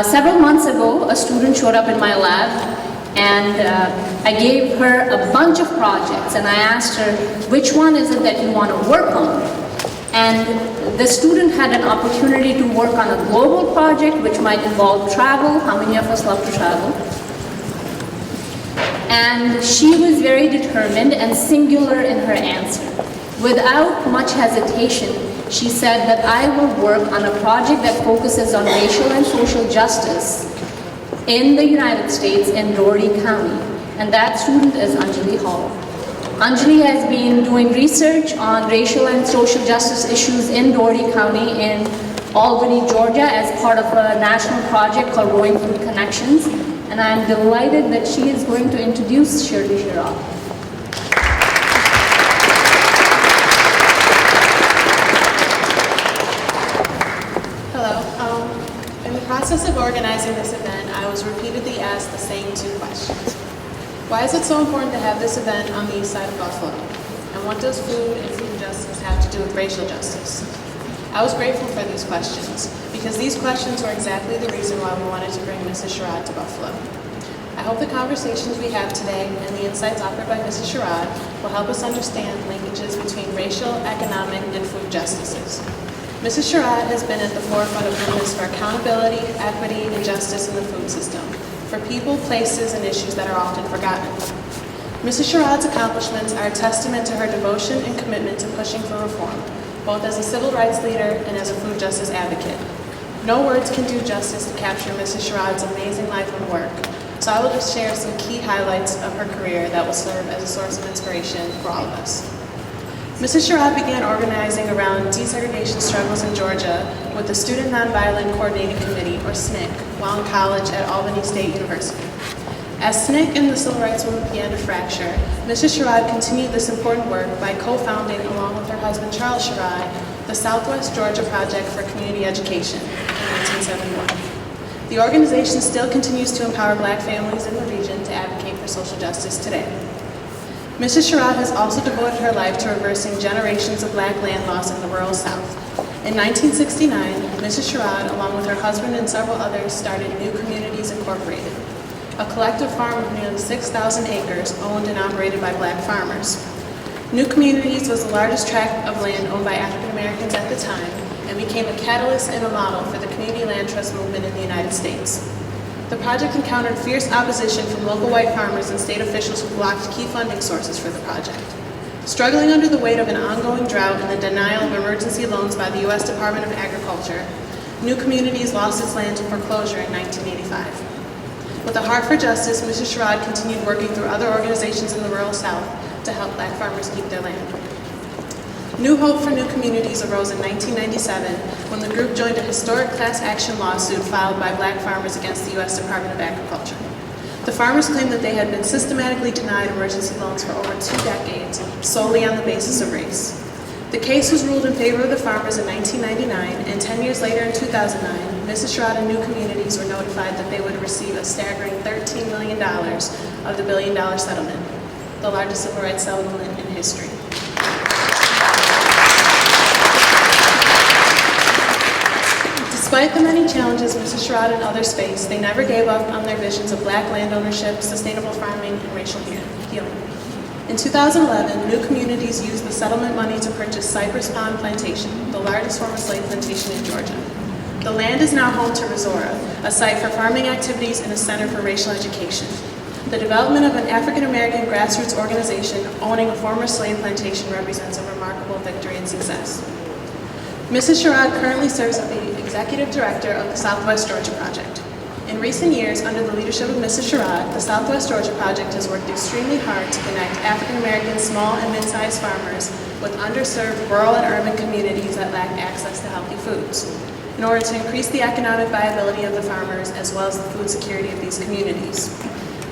Several months ago, a student showed up in my lab, and I gave her a bunch of projects, and I asked her, which one is it that you want to work on? And the student had an opportunity to work on a global project which might involve travel. How many of us love to travel? And she was very determined and singular in her answer. Without much hesitation, she said that I will work on a project that focuses on racial and social justice in the United States in Doherty County. And that student is Anjali Hall. Anjali has been doing research on racial and social justice issues in Doherty County in Albany, Georgia, as part of a national project called Growing Food Connections. and I'm delighted that she is going to introduce Shirley Sherrod. Hello. In the process of organizing this event, I was repeatedly asked the same two questions. Why is it so important to have this event on the east side of Buffalo? And what does food and food justice have to do with racial justice? I was grateful for these questions because these questions were exactly the reason why we wanted to bring Mrs. Sherrod to Buffalo. I hope the conversations we have today and the insights offered by Mrs. Sherrod will help us understand linkages between racial, economic, and food justices. Mrs. Sherrod has been at the forefront of movements for accountability, equity, and justice in the food system, for people, places, and issues that are often forgotten. Mrs. Sherrod's accomplishments are a testament to her devotion and commitment to pushing for reform, both as a civil rights leader and as a food justice advocate. No words can do justice to capture Mrs. Sherrod's amazing life and work, so I will just share some key highlights of her career that will serve as a source of inspiration for all of us. Mrs. Sherrod began organizing around desegregation struggles in Georgia with the Student Nonviolent Coordinating Committee, or SNCC, while in college at Albany State University. As SNCC and the civil rights movement began to fracture, Mrs. Sherrod continued this important work by co-founding, along with her husband Charles Sherrod, the Southwest Georgia Project for Community Education in 1971. The organization still continues to empower Black families in the region to advocate for social justice today. Mrs. Sherrod has also devoted her life to reversing generations of Black land loss in the rural South. In 1969, Mrs. Sherrod, along with her husband and several others, started New Communities Incorporated, a collective farm of nearly 6,000 acres owned and operated by Black farmers. New Communities was the largest tract of land owned by African Americans at the time and became a catalyst and a model for the community land trust movement in the United States. The project encountered fierce opposition from local white farmers and state officials who blocked key funding sources for the project. Struggling under the weight of an ongoing drought and the denial of emergency loans by the US Department of Agriculture, New Communities lost its land to foreclosure in 1985. With a heart for justice, Mrs. Sherrod continued working through other organizations in the rural South to help Black farmers keep their land. New hope for New Communities arose in 1997 when the group joined a historic class action lawsuit filed by Black farmers against the US Department of Agriculture. The farmers claimed that they had been systematically denied emergency loans for over 2 decades, solely on the basis of race. The case was ruled in favor of the farmers in 1999, and 10 years later in 2009, Mrs. Sherrod and New Communities were notified that they would receive a staggering $13 million of the $1 billion settlement, the largest civil rights settlement in history. Despite the many challenges Mrs. Sherrod and others faced, they never gave up on their visions of Black land ownership, sustainable farming, and racial healing. In 2011, New Communities used the settlement money to purchase Cypress Pond Plantation, the largest former slave plantation in Georgia. The land is now home to Resora, a site for farming activities and a center for racial education. The development of an African-American grassroots organization owning a former slave plantation represents a remarkable victory and success. Mrs. Sherrod currently serves as the Executive Director of the Southwest Georgia Project. In recent years, under the leadership of Mrs. Sherrod, the Southwest Georgia Project has worked extremely hard to connect African-American small and mid-sized farmers with underserved rural and urban communities that lack access to healthy foods, in order to increase the economic viability of the farmers as well as the food security of these communities.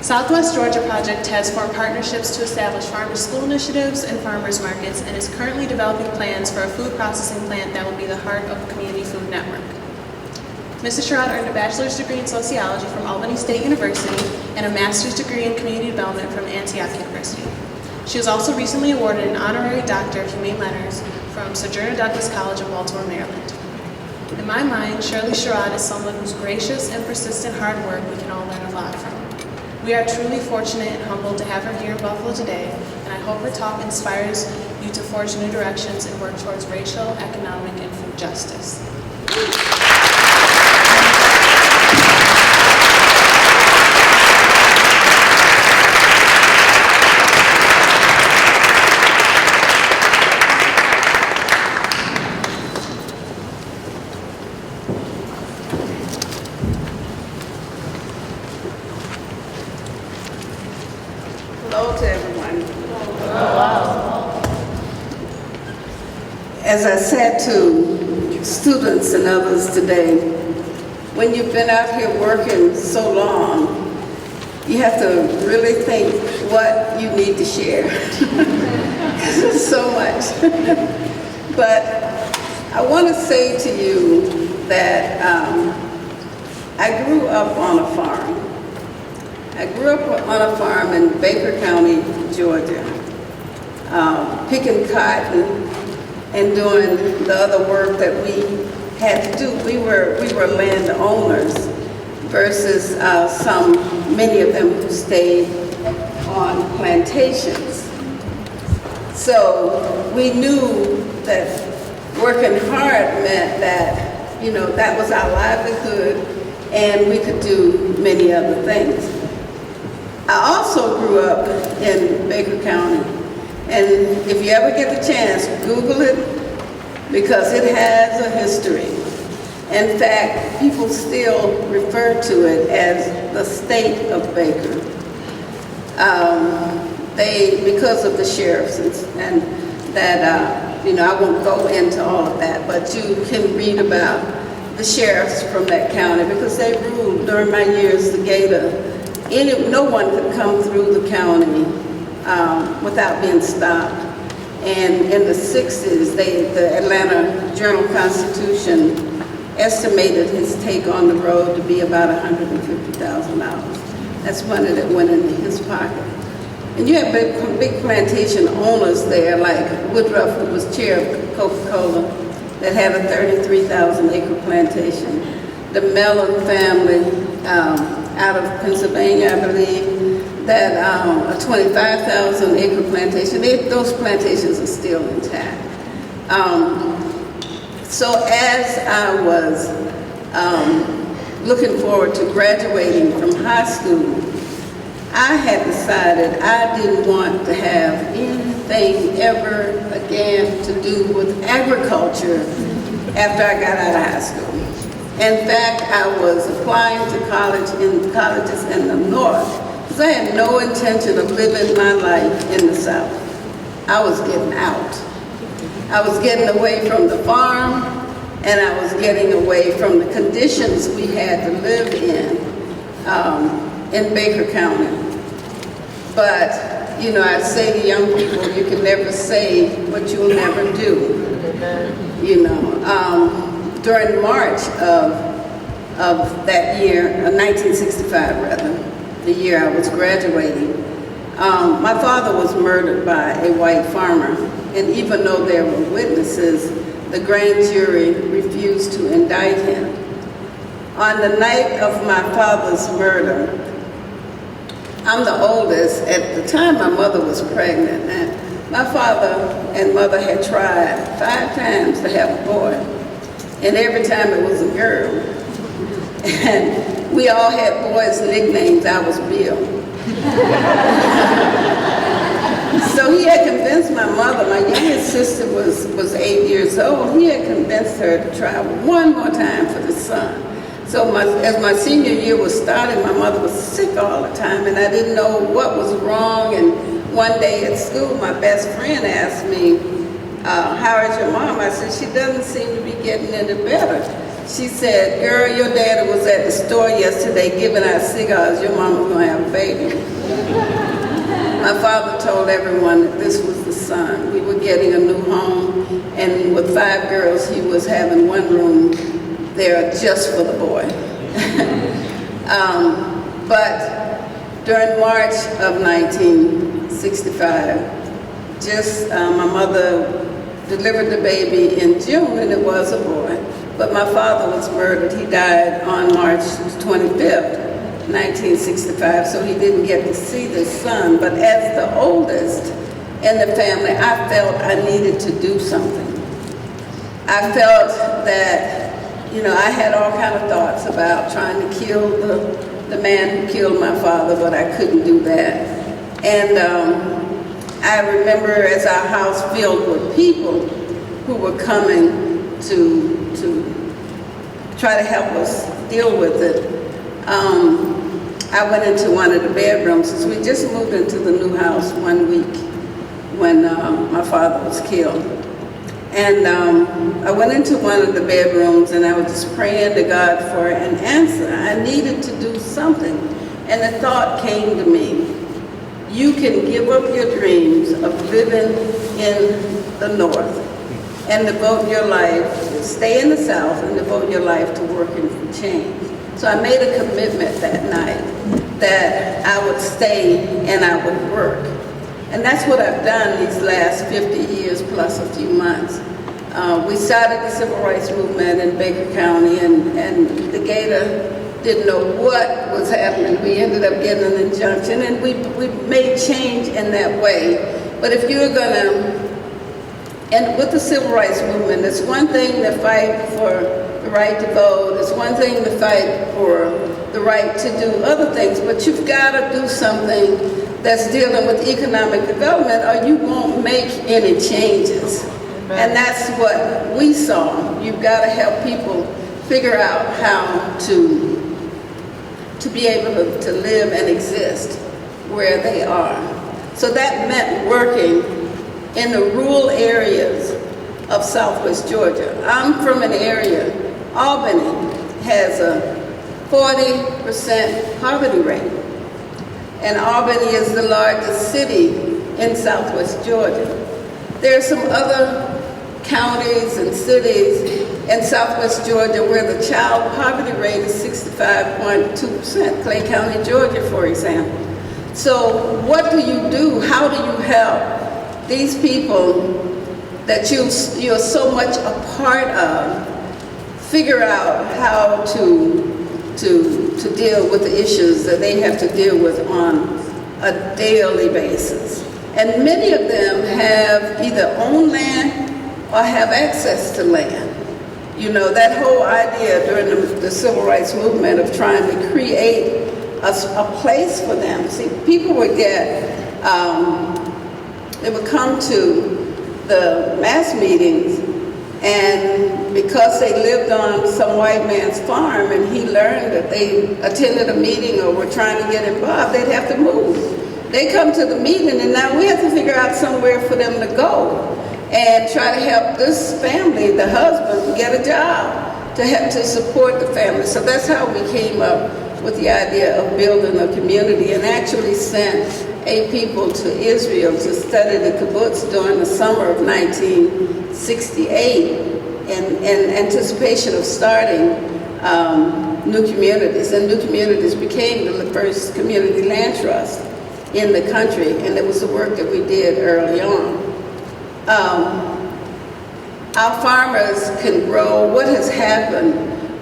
Southwest Georgia Project has formed partnerships to establish farmer-to-school initiatives and farmers markets and is currently developing plans for a food processing plant that will be the heart of the community food network. Mrs. Sherrod earned a bachelor's degree in sociology from Albany State University and a master's degree in community development from Antioch University. She was also recently awarded an honorary doctor of humane letters from Sojourner Douglas College of Baltimore, Maryland. In my mind, Shirley Sherrod is someone whose gracious and persistent hard work we can all learn a lot from. We are truly fortunate and humbled to have her here in Buffalo today, and I hope her talk inspires you to forge new directions and work towards racial, economic, and food justice. Hello to everyone. As I said to students and others today, when you've been out here working so long, you have to really think what you need to share. There's so much. But I want to say to you that I grew up on a farm. I grew up on a farm in Baker County, Georgia, picking cotton and doing the other work that we had to do. We were landowners versus many of them who stayed on plantations. So we knew that working hard meant that, that was our livelihood and we could do many other things. I also grew up in Baker County, and if you ever get the chance, Google it, because it has a history. In fact, people still refer to it as the state of Baker. Because of the sheriffs and that, I won't go into all of that, but you can read about the sheriffs from that county because they ruled during my years the Gator. No one could come through the county without being stopped. And in the 60s, the Atlanta Journal-Constitution estimated his take on the road to be about $150,000. That's money that went into his pocket. And you have big plantation owners there, like Woodruff, who was chair of Coca-Cola, that had a 33,000-acre plantation. The Mellon family out of Pennsylvania, I believe, that a 25,000-acre plantation. Those plantations are still intact. So as I was looking forward to graduating from high school, I had decided I didn't want to have anything ever again to do with agriculture after I got out of high school. In fact, I was applying to colleges in the North because I had no intention of living my life in the South. I was getting out. I was getting away from the farm, and I was getting away from the conditions we had to live in Baker County. But, I say to young people, you can never say what you'll never do. During March of that year, 1965 rather, the year I was graduating, my father was murdered by a white farmer. And even though there were witnesses, the grand jury refused to indict him. On the night of my father's murder, I'm the oldest. At the time, my mother was pregnant. And my father and mother had tried 5 times to have a boy. And every time it was a girl. And we all had boys' nicknames. I was Bill. So he had convinced my mother, my youngest sister was 8 years old, he had convinced her to try one more time for the son. So as my senior year was starting, my mother was sick all the time, and I didn't know what was wrong. And one day at school, my best friend asked me, how is your mom? I said, she doesn't seem to be getting any better. She said, girl, your daddy was at the store yesterday giving out cigars. Your mama's going to have a baby. My father told everyone that this was the son. We were getting a new home, and with 5 girls, he was having one room there just for the boy. But during March of 1965, my mother delivered the baby in June, and it was a boy. But my father was murdered. He died on March 25th, 1965, so he didn't get to see the son. But as the oldest in the family, I felt I needed to do something. I felt that, I had all kind of thoughts about trying to kill the man who killed my father, but I couldn't do that. And I remember as our house filled with people who were coming to try to help us deal with it, I went into one of the bedrooms, since we just moved into the new house 1 week when my father was killed. And I went into one of the bedrooms and I was just praying to God for an answer. I needed to do something. and the thought came to me, you can give up your dreams of living in the North and devote your life, stay in the South and devote your life to working for change. So I made a commitment that night that I would stay and I would work. And that's what I've done these last 50 years plus a few months. We started the civil rights movement in Baker County, and Decatur didn't know what was happening. We ended up getting an injunction, and we made change in that way. But if you're gonna, and with the civil rights movement, it's one thing to fight for the right to vote, it's one thing to fight for the right to do other things, but you've gotta do something that's dealing with economic development or you won't make any changes. And that's what we saw. You've got to help people figure out how to be able to live and exist where they are. So that meant working in the rural areas of Southwest Georgia. I'm from an area, Albany has a 40% poverty rate. And Albany is the largest city in Southwest Georgia. There are some other counties and cities in Southwest Georgia where the child poverty rate is 65.2%, Clay County, Georgia, for example. So what do you do? How do you help these people that you're so much a part of figure out how to deal with the issues that they have to deal with on a daily basis? And many of them have either own land or have access to land. You know, that whole idea during the civil rights movement of trying to create a place for them. See, people would get, they would come to the mass meetings, and because they lived on some white man's farm and he learned that they attended a meeting or were trying to get involved, they'd have to move. They come to the meeting and now we have to figure out somewhere for them to go and try to help this family, the husband, get a job to help to support the family. So that's how we came up with the idea of building a community, and actually sent 8 people to Israel to study the kibbutz during the summer of 1968 in anticipation of starting new communities. And new communities became the first community land trust in the country, and it was the work that we did early on. Our farmers can grow. What has happened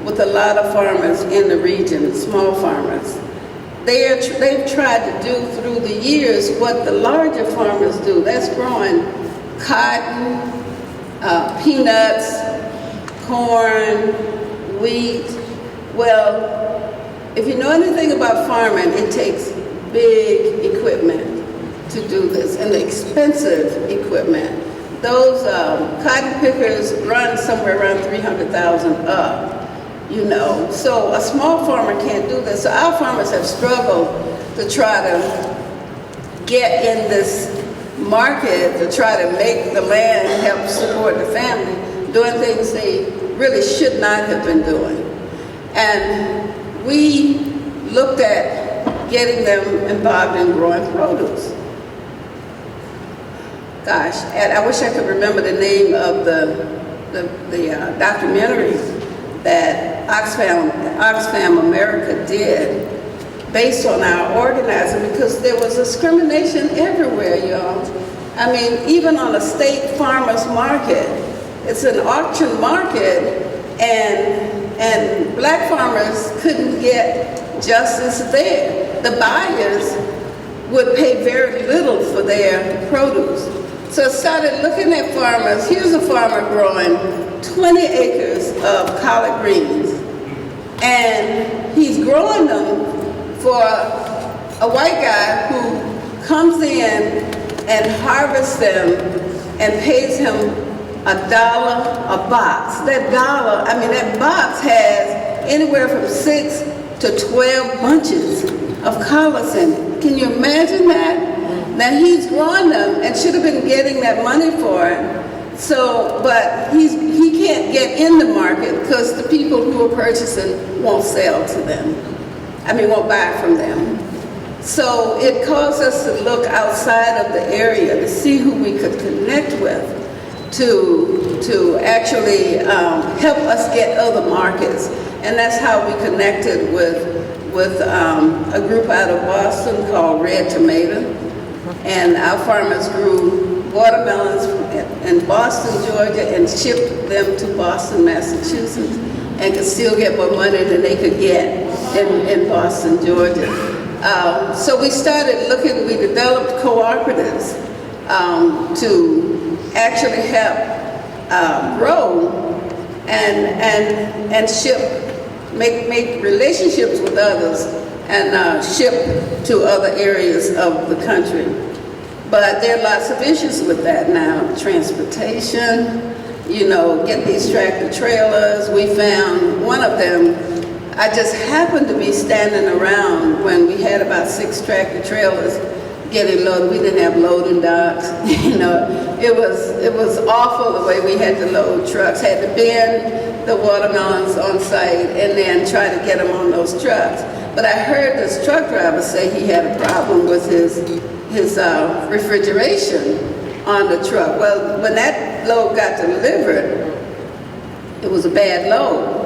with a lot of farmers in the region, small farmers, they've tried to do through the years what the larger farmers do. That's growing cotton, peanuts, corn, wheat. Well, if you know anything about farming, it takes big equipment to do this, and expensive equipment. Those cotton pickers run somewhere around $300,000 up. You know, so a small farmer can't do this. So our farmers have struggled to try to get in this market, to try to make the land help support the family, doing things they really should not have been doing. And we looked at getting them involved in growing produce. Gosh, and I wish I could remember the name of the documentary that Oxfam America did based on our organizing, because there was discrimination everywhere, y'all. I mean, even on a state farmers market, it's an auction market, and black farmers couldn't get justice there. The buyers would pay very little for their produce. So I started looking at farmers. Here's a farmer growing 20 acres of collard greens, and he's growing them for a white guy who comes in and harvests them and pays him $1 a box. That box has anywhere from 6 to 12 bunches of collards in it. Can you imagine that? Now he's growing them and should have been getting that money for it. So, but he can't get in the market because the people who are purchasing won't sell to them. Won't buy from them. So it caused us to look outside of the area to see who we could connect with to actually help us get other markets. And that's how we connected with a group out of Boston called Red Tomato. And our farmers grew watermelons in Boston, Georgia, and shipped them to Boston, Massachusetts, and could still get more money than they could get in Boston, Georgia. So we started looking, we developed cooperatives to actually help grow and ship, make relationships with others and ship to other areas of the country. But there are lots of issues with that now. Transportation, you know, get these tractor trailers. We found one of them, I just happened to be standing around when we had about 6 tractor trailers getting loaded. We didn't have loading docks, you know. It was awful the way we had to load trucks. Had to bend the watermelons on site and then try to get them on those trucks. But I heard this truck driver say he had a problem with his refrigeration on the truck. Well, when that load got delivered, it was a bad load.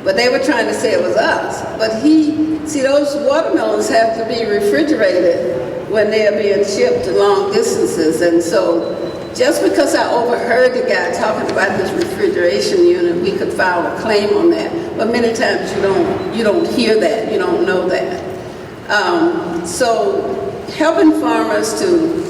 But they were trying to say it was us. But see, those watermelons have to be refrigerated when they're being shipped long distances. And so just because I overheard the guy talking about this refrigeration unit, we could file a claim on that. But many times you don't hear that, you don't know that. So helping farmers to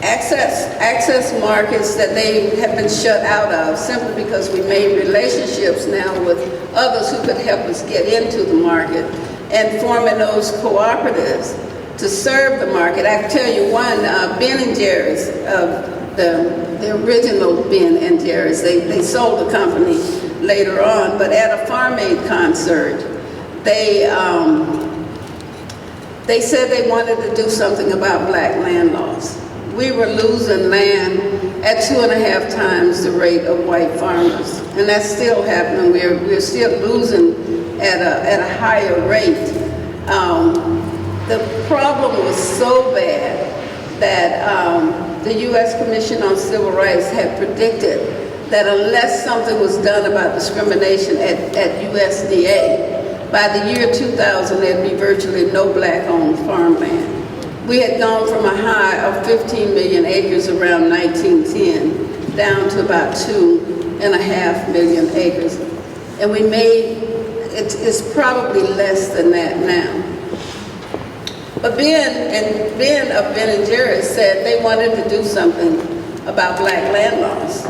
access markets that they have been shut out of simply because we made relationships now with others who could help us get into the market, and forming those cooperatives to serve the market. I can tell you one, Ben and Jerry's, the original Ben and Jerry's, they sold the company later on, but at a Farm Aid concert, they said they wanted to do something about black land loss. We were losing land at 2.5 times the rate of white farmers, and that's still happening. We're still losing at a higher rate. The problem was so bad that the US Commission on Civil Rights had predicted that unless something was done about discrimination at USDA, by the year 2000, there'd be virtually no black-owned farmland. We had gone from a high of 15 million acres around 1910 down to about 2.5 million acres. And we made, it's probably less than that now. But Ben of Ben and Jerry's said they wanted to do something about black land loss.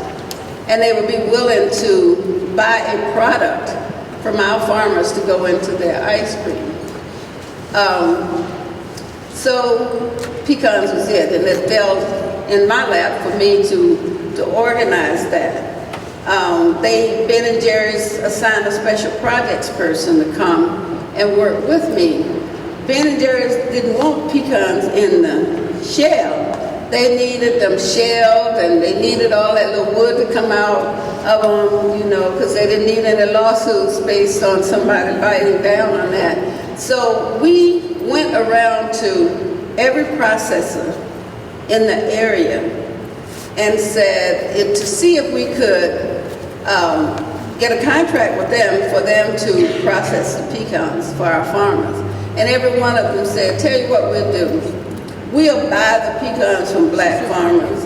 And they would be willing to buy a product from our farmers to go into their ice cream. So pecans was it, and it fell in my lap for me to organize that. Ben and Jerry's assigned a special projects person to come and work with me. Ben and Jerry's didn't want pecans in the shell. They needed them shelled, and they needed all that little wood to come out of them, you know, because they didn't need any lawsuits based on somebody biting down on that. So we went around to every processor in the area and said to see if we could get a contract with them for them to process the pecans for our farmers. And every one of them said, tell you what we'll do. We'll buy the pecans from black farmers,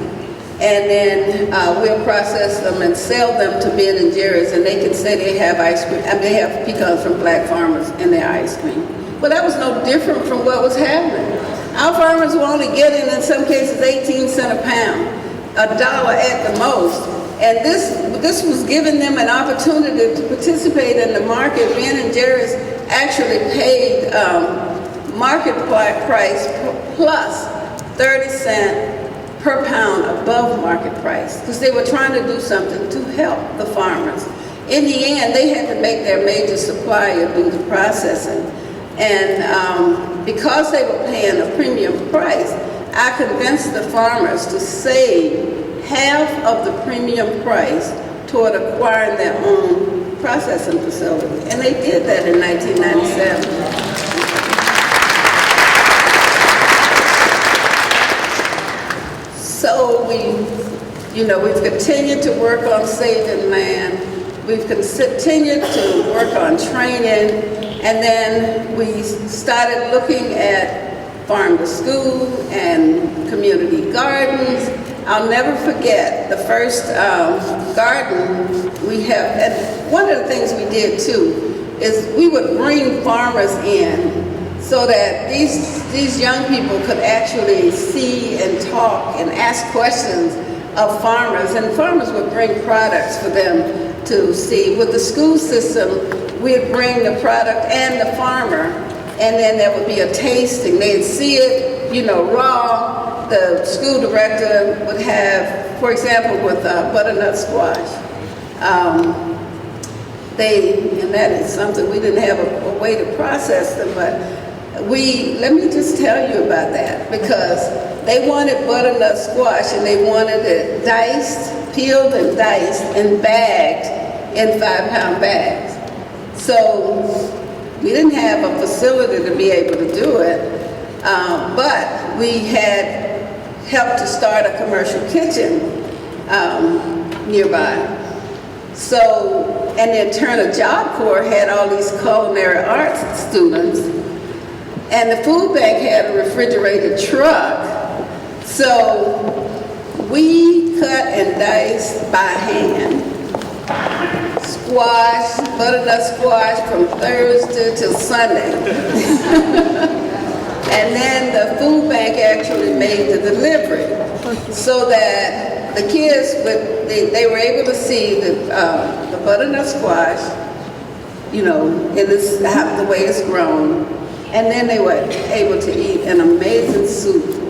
and then we'll process them and sell them to Ben and Jerry's, and they can say they have ice cream, and they have pecans from black farmers in their ice cream. Well, that was no different from what was happening. Our farmers were only getting, in some cases, 18 cents a pound, $1 at the most. And this was giving them an opportunity to participate in the market. Ben and Jerry's actually paid market price plus 30 cents per pound above market price, because they were trying to do something to help the farmers. In the end, they had to make their major supplier do the processing. And because they were paying a premium price, I convinced the farmers to save half of the premium price toward acquiring their own processing facility. And they did that in 1997. You know, we've continued to work on saving land. We've continued to work on training. And then we started looking at farm to school and community gardens. I'll never forget the first garden we have, and one of the things we did too is we would bring farmers in so that these young people could actually see and talk and ask questions of farmers, and farmers would bring products for them to see. With the school system, we'd bring the product and the farmer, and then there would be a tasting. They'd see it, you know, raw. The school director would have, for example, with butternut squash, and that is something, we didn't have a way to process them, but let me just tell you about that, because they wanted butternut squash and they wanted it diced, peeled and diced and bagged in 5-pound bags. So we didn't have a facility to be able to do it, but we had helped to start a commercial kitchen nearby. So, and then Turner Job Corps had all these culinary arts students, and the food bank had a refrigerated truck. So we cut and diced by hand squash, butternut squash from Thursday till Sunday. And then the food bank actually made the delivery so that the kids, they were able to see the butternut squash, you know, in this, the way it's grown. And then they were able to eat an amazing soup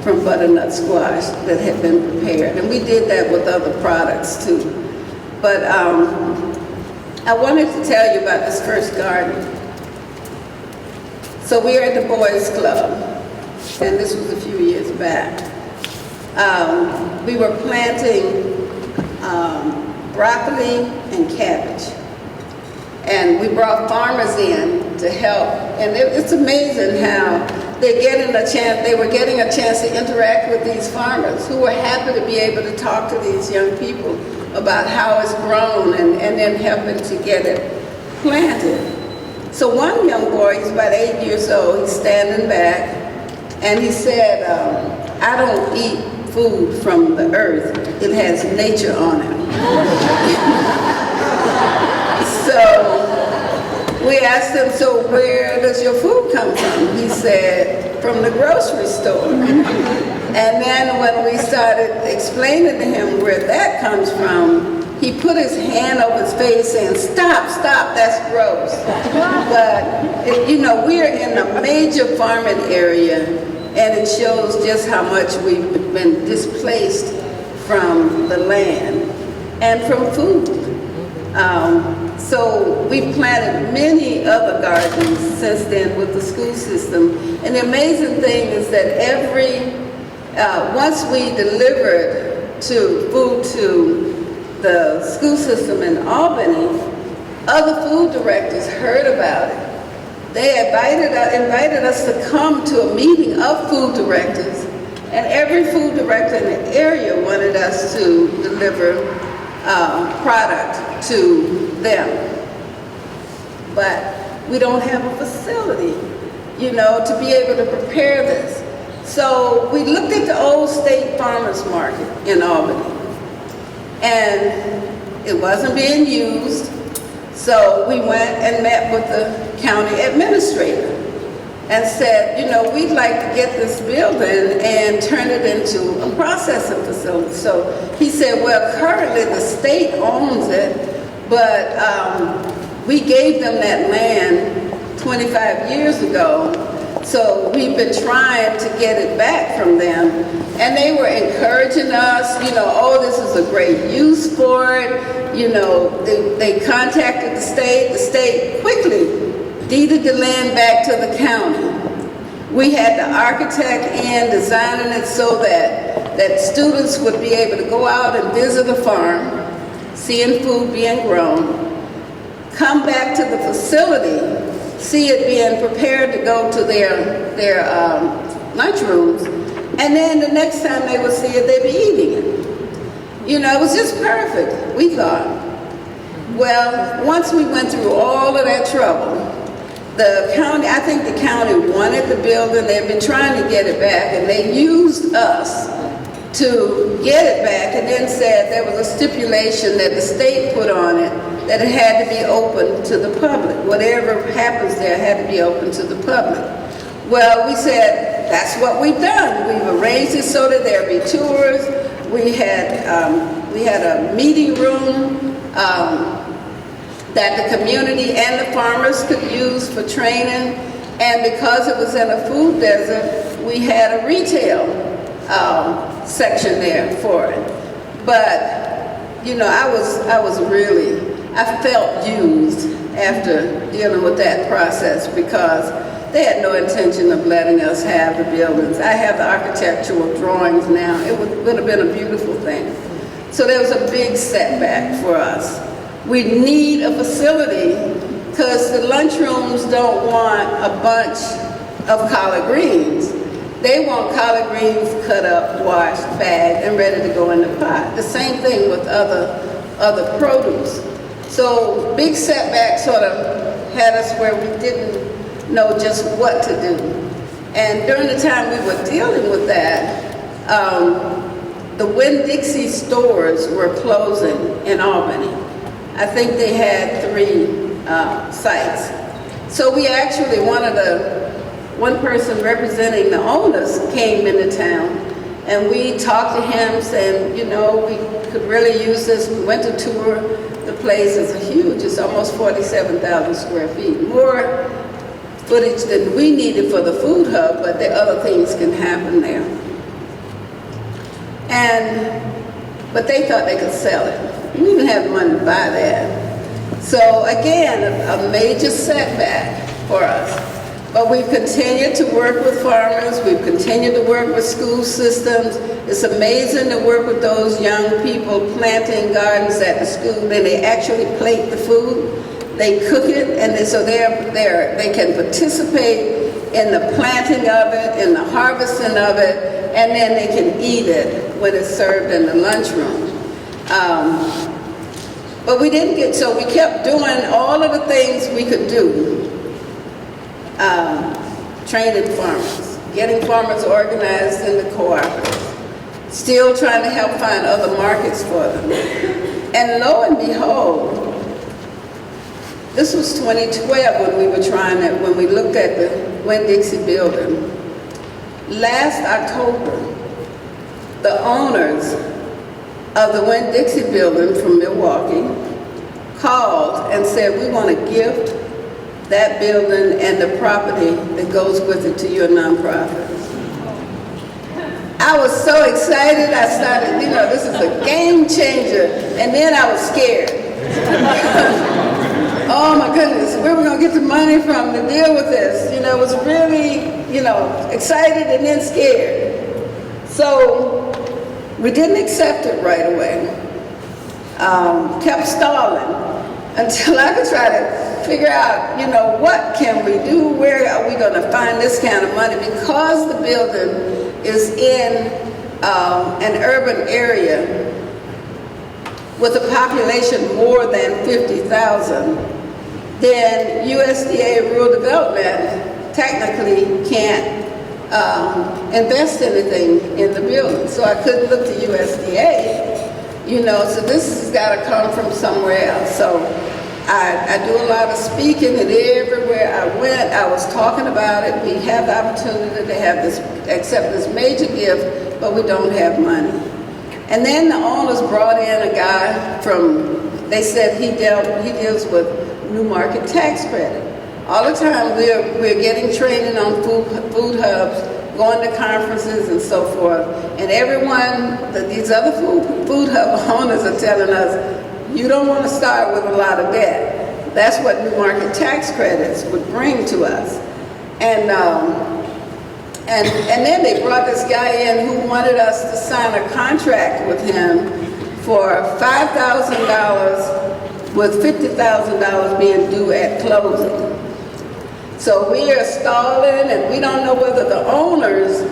from butternut squash that had been prepared. And we did that with other products too. But I wanted to tell you about this first garden. So we are at the Boys Club, and this was a few years back. We were planting broccoli and cabbage. And we brought farmers in to help. And it's amazing how they were getting a chance to interact with these farmers who were happy to be able to talk to these young people about how it's grown and then helping to get it planted. So one young boy, he's about 8 years old, he's standing back, and he said, I don't eat food from the earth, it has nature on it. So we asked him, so where does your food come from? He said, from the grocery store. And then when we started explaining to him where that comes from, he put his hand over his face saying, stop, that's gross. But, you know, we're in a major farming area, and it shows just how much we've been displaced from the land and from food. So we've planted many other gardens since then with the school system. And the amazing thing is that once we delivered food to the school system in Albany, other food directors heard about it. They invited us to come to a meeting of food directors, and every food director in the area wanted us to deliver product to them. But we don't have a facility, you know, to be able to prepare this. So we looked at the old state farmers market in Albany, and it wasn't being used. So we went and met with the county administrator and said, you know, we'd like to get this building and turn it into a processing facility. So he said, well, currently the state owns it, but we gave them that land 25 years ago. So we've been trying to get it back from them. And they were encouraging us, you know, oh, this is a great use for it. You know, they contacted the state quickly deeded the land back to the county. We had the architect in designing it so that students would be able to go out and visit a farm, seeing food being grown, come back to the facility, see it being prepared to go to their lunchrooms, and then the next time they would see it, they'd be eating it. You know, it was just perfect, we thought. Well, once we went through all of that trouble, the county, I think the county wanted the building. They've been trying to get it back, and they used us to get it back, and then said there was a stipulation that the state put on it that it had to be open to the public. Whatever happens there had to be open to the public. Well, we said, that's what we've done. We've arranged it so that there'd be tours. We had a meeting room that the community and the farmers could use for training. And because it was in a food desert, we had a retail section there for it. But, you know, I felt used after dealing with that process because they had no intention of letting us have the buildings. I have the architectural drawings now. It would have been a beautiful thing. So there was a big setback for us. We need a facility because the lunchrooms don't want a bunch of collard greens. They want collard greens cut up, washed, bagged, and ready to go in the pot. The same thing with other produce. So big setback sort of had us where we didn't know just what to do. And during the time we were dealing with that, the Winn-Dixie stores were closing in Albany. I think they had 3 sites. So we actually, one person representing the owners came into town, and we talked to him saying, you know, we could really use this. We went to tour the place. It's huge. It's almost 47,000 square feet. More footage than we needed for the food hub, but the other things can happen there. But they thought they could sell it. We didn't have the money to buy that. So again, a major setback for us. But we've continued to work with farmers. We've continued to work with school systems. It's amazing to work with those young people planting gardens at the school, and they actually plate the food. They cook it, and so they can participate in the planting of it, in the harvesting of it, and then they can eat it when it's served in the lunchroom. But we didn't get, so we kept doing all of the things we could do. Training farmers, getting farmers organized in the cooperatives, still trying to help find other markets for them. And lo and behold, this was 2012 when we were when we looked at the Winn-Dixie building. Last October, the owners of the Winn-Dixie building from Milwaukee called and said, we want to gift that building and the property that goes with it to your nonprofit. I was so excited, I started, you know, this is a game changer. And then I was scared. Oh my goodness, where are we gonna get the money from to deal with this? You know, it was really, you know, excited and then scared. So we didn't accept it right away. Kept stalling until I could try to figure out, you know, what can we do? Where are we going to find this kind of money? Because the building is in an urban area with a population more than 50,000, then USDA Rural Development technically can't invest anything in the building. So I couldn't look to USDA, you know, so this has got to come from somewhere else. So I do a lot of speaking, and everywhere I went, I was talking about it. We have the opportunity to have this, accept this major gift, but we don't have money. And then the owners brought in a guy from, they said he deals with new market tax credit. All the time we're getting training on food hubs, going to conferences and so forth. And everyone, these other food hub owners are telling us, you don't want to start with a lot of debt. That's what new market tax credits would bring to us. And then they brought this guy in who wanted us to sign a contract with him for $5,000 with $50,000 being due at closing. So we are stalling, and we don't know whether the owners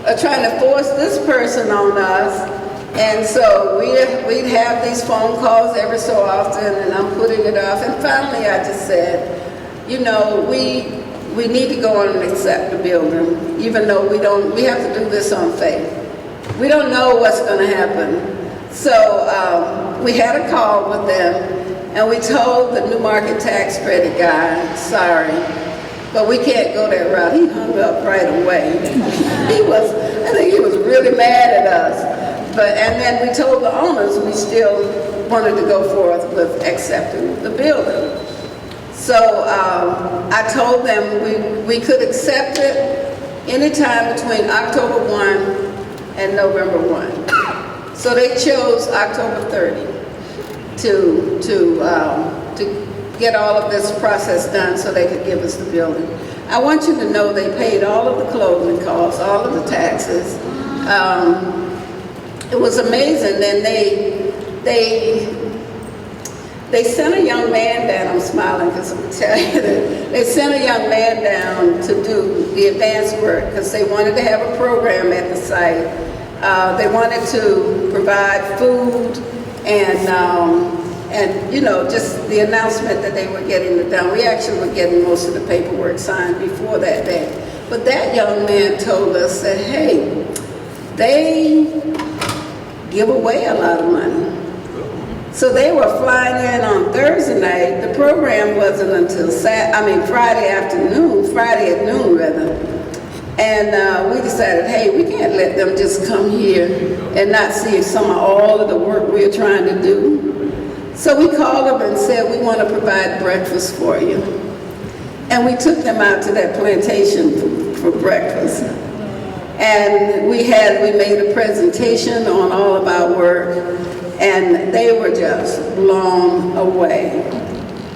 are trying to force this person on us And so we'd have these phone calls every so often, and I'm putting it off. And finally I just said, you know, we need to go on and accept the building, even though we have to do this on faith. We don't know what's going to happen. So we had a call with them, and we told the New Market Tax Credit guy, sorry, but we can't go that route. He hung up right away. I think he was really mad at us. And then we told the owners we still wanted to go forth with accepting the building. So I told them we could accept it anytime between October 1 and November 1. So they chose October 30 to get all of this process done so they could give us the building. I want you to know they paid all of the closing costs, all of the taxes. It was amazing. Then they sent a young man down. I'm smiling because I'm telling you that they sent a young man down to do the advanced work because they wanted to have a program at the site. They wanted to provide food and you know, just the announcement that they were getting it done. We actually were getting most of the paperwork signed before that day. But that young man told us that, hey, they give away a lot of money. So they were flying in on Thursday night. The program wasn't until Friday afternoon, Friday at noon rather. And we decided, hey, we can't let them just come here and not see some of all of the work we're trying to do. So we called them and said, we want to provide breakfast for you. And we took them out to that plantation for breakfast. And we made a presentation on all of our work, and they were just blown away.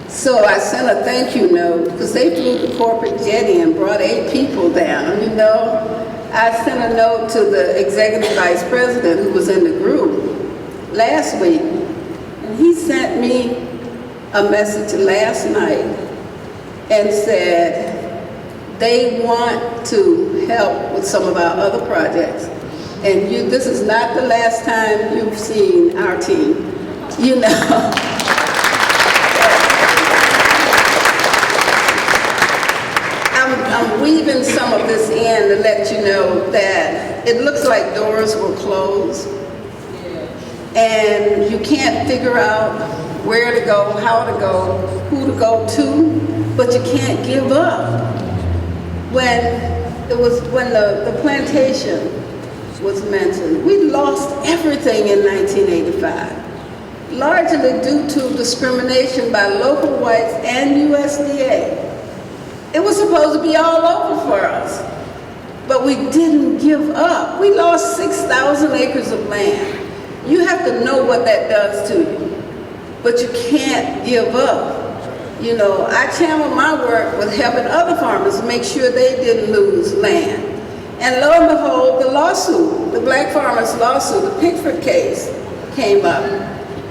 So I sent a thank you note, because they flew the corporate jet in, brought 8 people down, you know. I sent a note to the executive vice president who was in the group last week, and he sent me a message last night and said they want to help with some of our other projects. And this is not the last time you've seen our team, you know. I'm weaving some of this in to let you know that it looks like doors will close. And you can't figure out where to go, how to go, who to go to, but you can't give up. When the plantation was mentioned, we lost everything in 1985, largely due to discrimination by local whites and USDA. It was supposed to be all over for us, but we didn't give up. We lost 6,000 acres of land. You have to know what that does to you, but you can't give up. You know, I channeled my work with helping other farmers make sure they didn't lose land. And lo and behold, the lawsuit, the black farmers lawsuit, the Pickford case came up.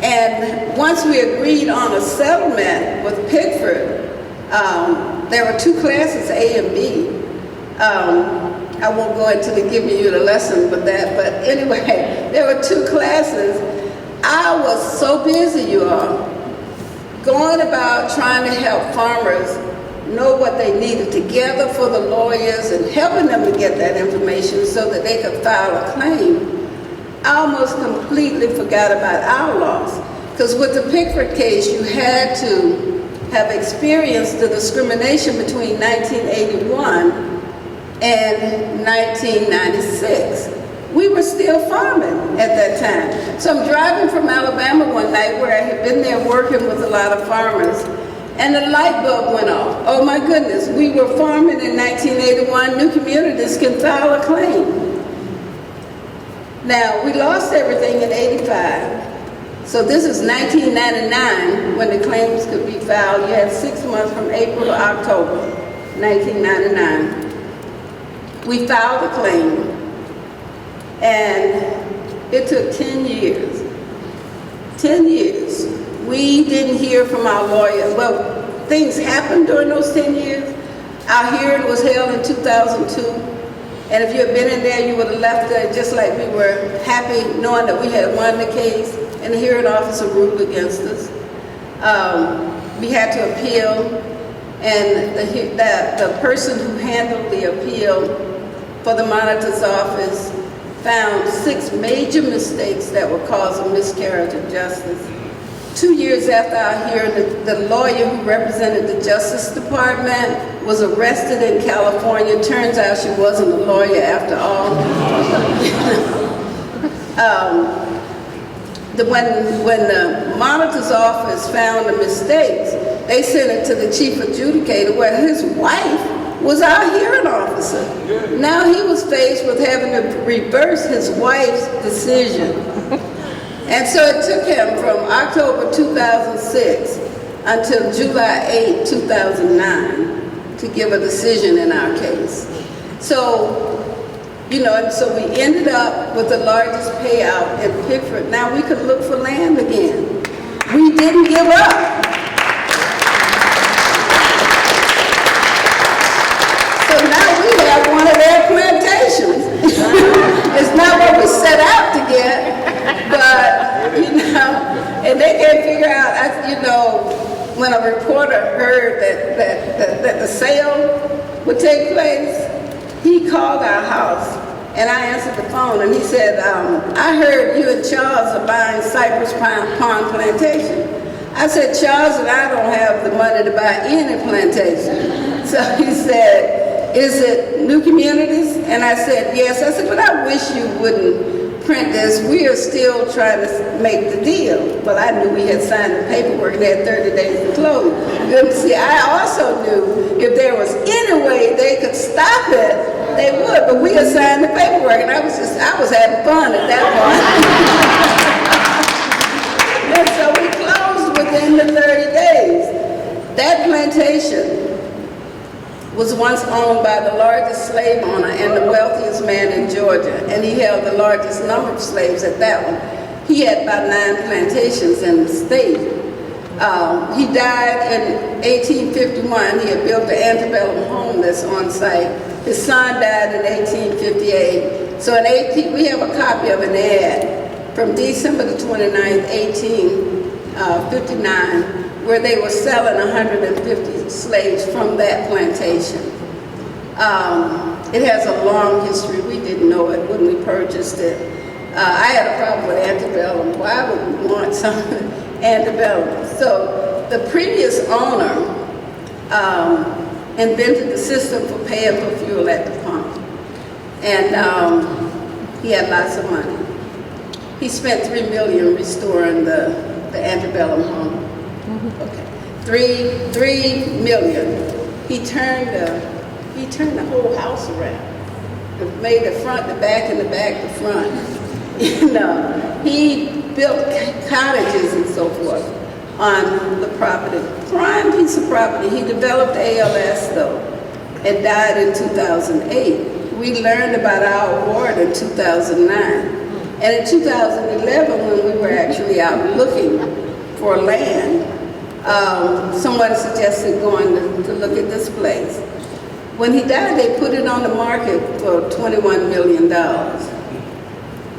And once we agreed on a settlement with Pickford, there were 2 classes, A and B. I won't go into giving you the lesson with that, but anyway, there were 2 classes. I was so busy, you all, going about trying to help farmers know what they needed together for the lawyers and helping them to get that information so that they could file a claim. I almost completely forgot about our loss. Because with the Pickford case, you had to have experienced the discrimination between 1981 and 1996. We were still farming at that time. So I'm driving from Alabama one night where I had been there working with a lot of farmers, and the light bulb went off. Oh my goodness, we were farming in 1981. New communities can file a claim. Now, we lost everything in 85. So this is 1999 when the claims could be filed. You had 6 months from April to October, 1999. We filed a claim. And it took 10 years. 10 years. We didn't hear from our lawyers. Well, things happened during those 10 years. Our hearing was held in 2002. And if you had been in there, you would have left there just like we were happy knowing that we had won the case and the hearing officer ruled against us. We had to appeal, and the person who handled the appeal for the monitor's office found 6 major mistakes that would cause a miscarriage of justice. 2 years after our hearing, the lawyer who represented the Justice Department was arrested in California. Turns out she wasn't a lawyer after all. When the monitor's office found the mistakes, they sent it to the chief adjudicator, where his wife was our hearing officer. Now he was faced with having to reverse his wife's decision. And so it took him from October 2006 until July 8, 2009 to give a decision in our case. So, and so we ended up with the largest payout in Pickford. Now we could look for land again. We didn't give up. So now we have one of their plantations. It's not what we set out to get, but, and they can't figure out, when a reporter heard that the sale would take place, he called our house, and I answered the phone, and he said, I heard you and Charles are buying Cypress Pond Plantation. I said, Charles and I don't have the money to buy any plantation. So he said, is it New Communities? And I said, yes. I said, but I wish you wouldn't print this. We are still trying to make the deal. Well, I knew we had signed the paperwork and had 30 days to close. See, I also knew if there was any way they could stop it, they would, but we had signed the paperwork, and I was having fun at that point. And so we closed within the 30 days. That plantation was once owned by the largest slave owner and the wealthiest man in Georgia, and he held the largest number of slaves at that one. He had about 9 plantations in the state. He died in 1851. He had built the antebellum home that's on site. His son died in 1858. So we have a copy of an ad from December the 29th, 1859, where they were selling 150 slaves from that plantation. It has a long history. We didn't know it when we purchased it. I had a problem with antebellum. Why would we want some antebellum? So the previous owner invented the system for paying for fuel at the pump. And he had lots of money. He spent $3 million restoring the antebellum home. Okay, $3 million. He turned the whole house around. Made the front, the back, and the back, the front. He built cottages and so forth on the property. Prime piece of property. He developed ALS though, and died in 2008. We learned about our award in 2009. And in 2011, when we were actually out looking for land, someone suggested going to look at this place. When he died, they put it on the market for $21 million.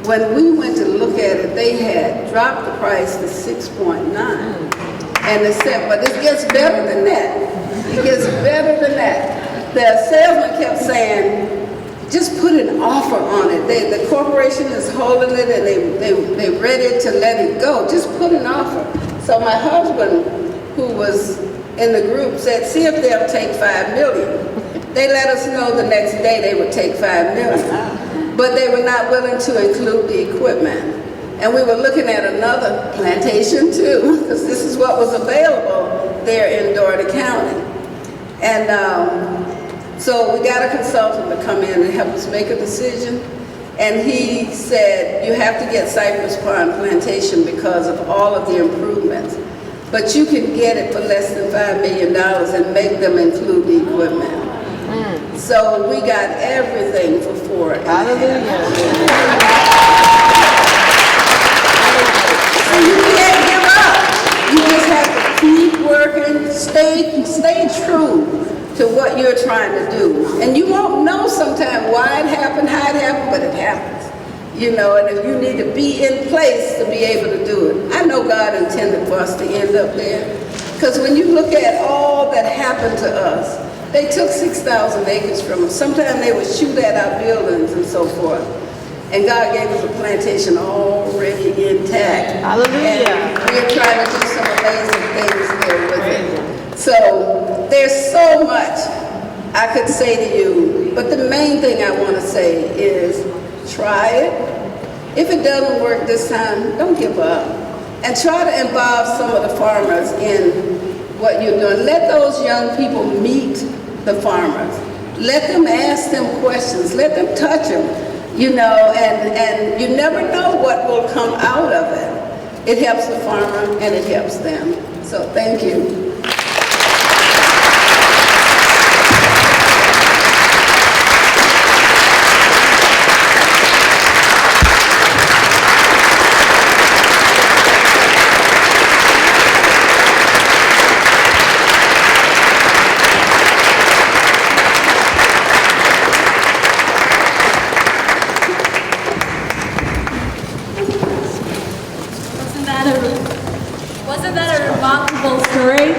When we went to look at it, they had dropped the price to 6.9. And they said, but it gets better than that. It gets better than that. The salesman kept saying, just put an offer on it. The corporation is holding it and they're ready to let it go. Just put an offer. So my husband, who was in the group, said, see if they'll take $5 million. They let us know the next day they would take $5 million. But they were not willing to include the equipment. And we were looking at another plantation too, because this is what was available there in Dougherty County. And so we got a consultant to come in and help us make a decision. And he said, you have to get Cypress Pond Plantation because of all of the improvements. But you can get it for less than $5 million and make them include the equipment. So we got everything for $4.5 million. So you can't give up. You just have to keep working. working, stay true to what you're trying to do. And you won't know sometimes why it happened, how it happened, but it happens. You know, and if you need to be in place to be able to do it. I know God intended for us to end up there. Because when you look at all that happened to us, they took 6,000 acres from us. Sometimes they would shoot at our buildings and so forth. And God gave us a plantation already intact. Hallelujah. And we're trying to do some amazing things there with it. So there's so much I could say to you, but the main thing I want to say is try it. If it doesn't work this time, don't give up. And try to involve some of the farmers in what you're doing. Let those young people meet the farmers. Let them ask them questions. Let them touch them, you know, and you never know what will come out of it. It helps the farmer and it helps them. So thank you. Wasn't that a remarkable story?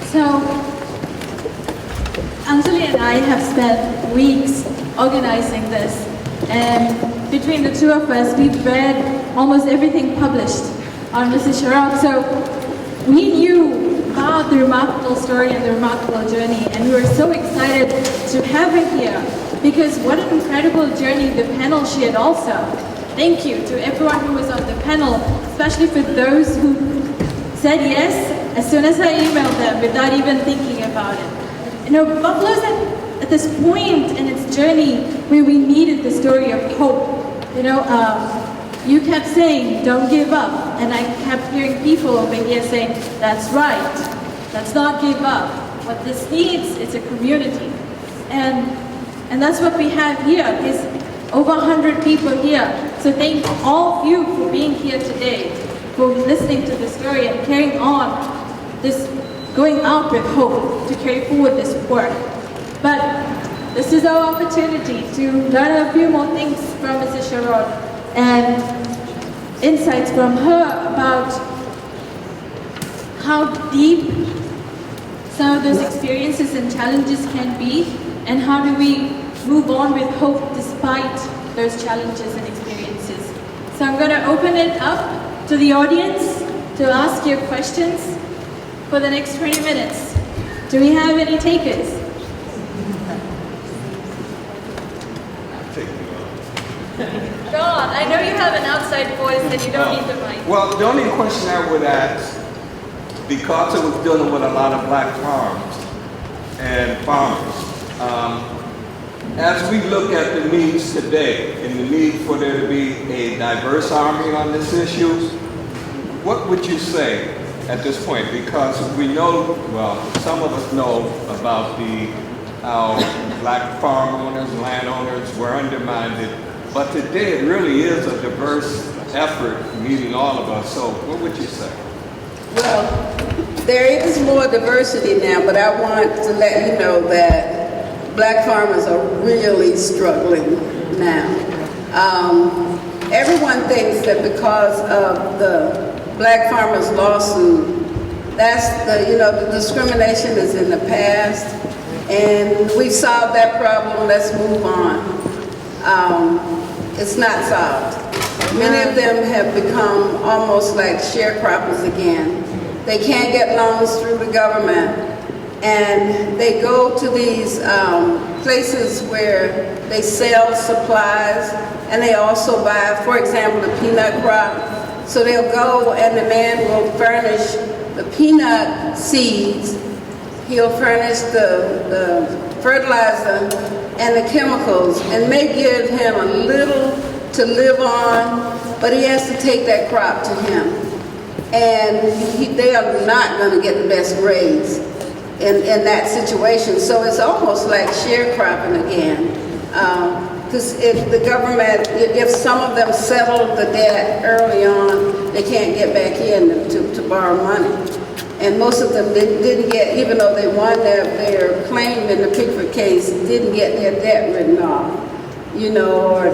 So, Anjali and I have spent weeks organizing this, and between the two of us, we've read almost everything published on Mrs. Sherrod. So we knew about the remarkable story and the remarkable journey, and we were so excited to have her here. Because what an incredible journey the panel shared also. Thank you to everyone who was on the panel, especially for those who said yes as soon as I emailed them without even thinking about it. You know, Buffalo's at this point in its journey where we needed the story of hope. You know, you kept saying, don't give up. And I kept hearing people over here saying, that's right, let's not give up. What this needs is a community. And that's what we have here, is over 100 people here. So thank all of you for being here today, for listening to the story and carrying on this, going out with hope to carry forward this work. But this is our opportunity to learn a few more things from Mrs. Sherrod and insights from her about how deep some of those experiences and challenges can be, and how do we move on with hope despite those challenges and experiences. So I'm going to open it up to the audience to ask your questions for the next 20 minutes. Do we have any takers? God, I know you have an outside voice and you don't need the mic. Well, the only question I would ask, because it was dealing with a lot of black farms and farmers, as we look at the needs today and the need for there to be a diverse army on this issue, what would you say at this point? Because we know, well, some of us know about how black farm owners, landowners were undermined, but today it really is a diverse effort meeting all of us. So what would you say? Well, there is more diversity now, but I want to let you know that black farmers are really struggling now. Everyone thinks that because of the black farmers lawsuit, that's the discrimination is in the past, and we've solved that problem, let's move on. It's not solved. Many of them have become almost like sharecroppers again. They can't get loans through the government, and they go to these places where they sell supplies, and they also buy, for example, the peanut crop. So they'll go and the man will furnish the peanut seeds, he'll furnish the fertilizer and the chemicals, and may give him a little to live on, but he has to take that crop to him. And they are not going to get the best grades in that situation. So it's almost like sharecropping again. Because if the government, if some of them settle the debt early on, they can't get back in to borrow money. And most of them didn't get, even though they won their claim in the Pickford case, didn't get their debt written off. You know, or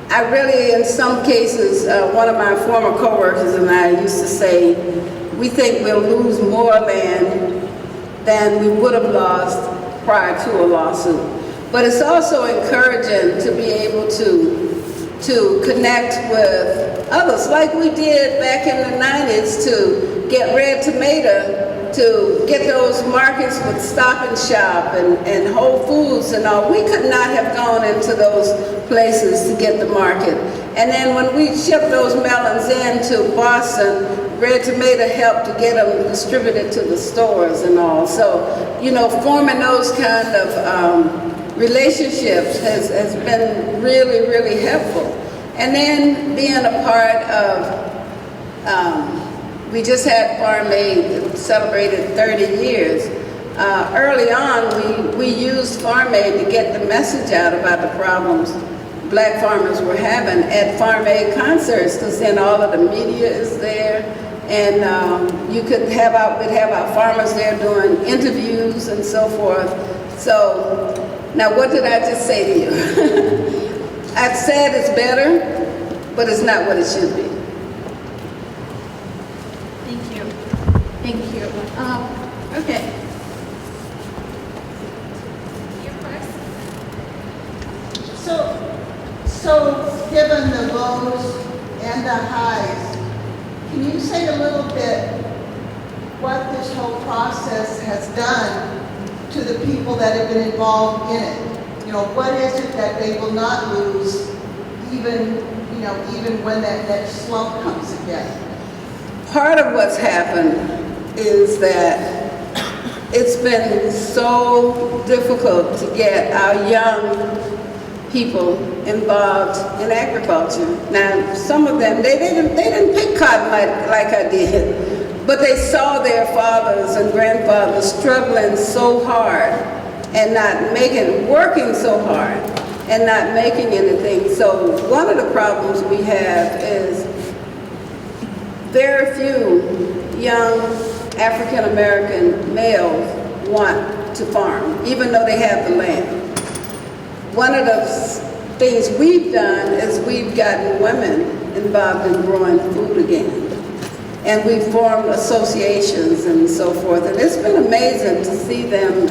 I really, in some cases, one of my former coworkers and I used to say, we think we'll lose more land than we would have lost prior to a lawsuit. But it's also encouraging to be able to connect with others, like we did back in the 90s to get Red Tomato, to get those markets with Stop and Shop and Whole Foods and all. We could not have gone into those places to get the market. And then when we shipped those melons into Boston, Red Tomato helped to get them distributed to the stores and all. So, you know, forming those kind of relationships has been really, really helpful. And then being a part of, we just had Farm Aid that celebrated 30 years. Early on, we used Farm Aid to get the message out about the problems black farmers were having at Farm Aid concerts, because then all of the media is there, and you could have our farmers there doing interviews and so forth. So, now what did I just say to you? I've said it's better, but it's not what it should be. Thank you. Thank you. Okay. So given the lows and the highs, can you say a little bit what this whole process has done to the people that have been involved in it? You know, what is it that they will not lose even when that next slump comes again? Part of what's happened is that it's been so difficult to get our young people involved in agriculture. Now, some of them, they didn't pick cotton like I did, but they saw their fathers and grandfathers struggling so hard and working so hard and not making anything. So one of the problems we have is very few young African-American males want to farm, even though they have the land. One of the things we've done is we've gotten women involved in growing food again. And we've formed associations and so forth. And it's been amazing to see them.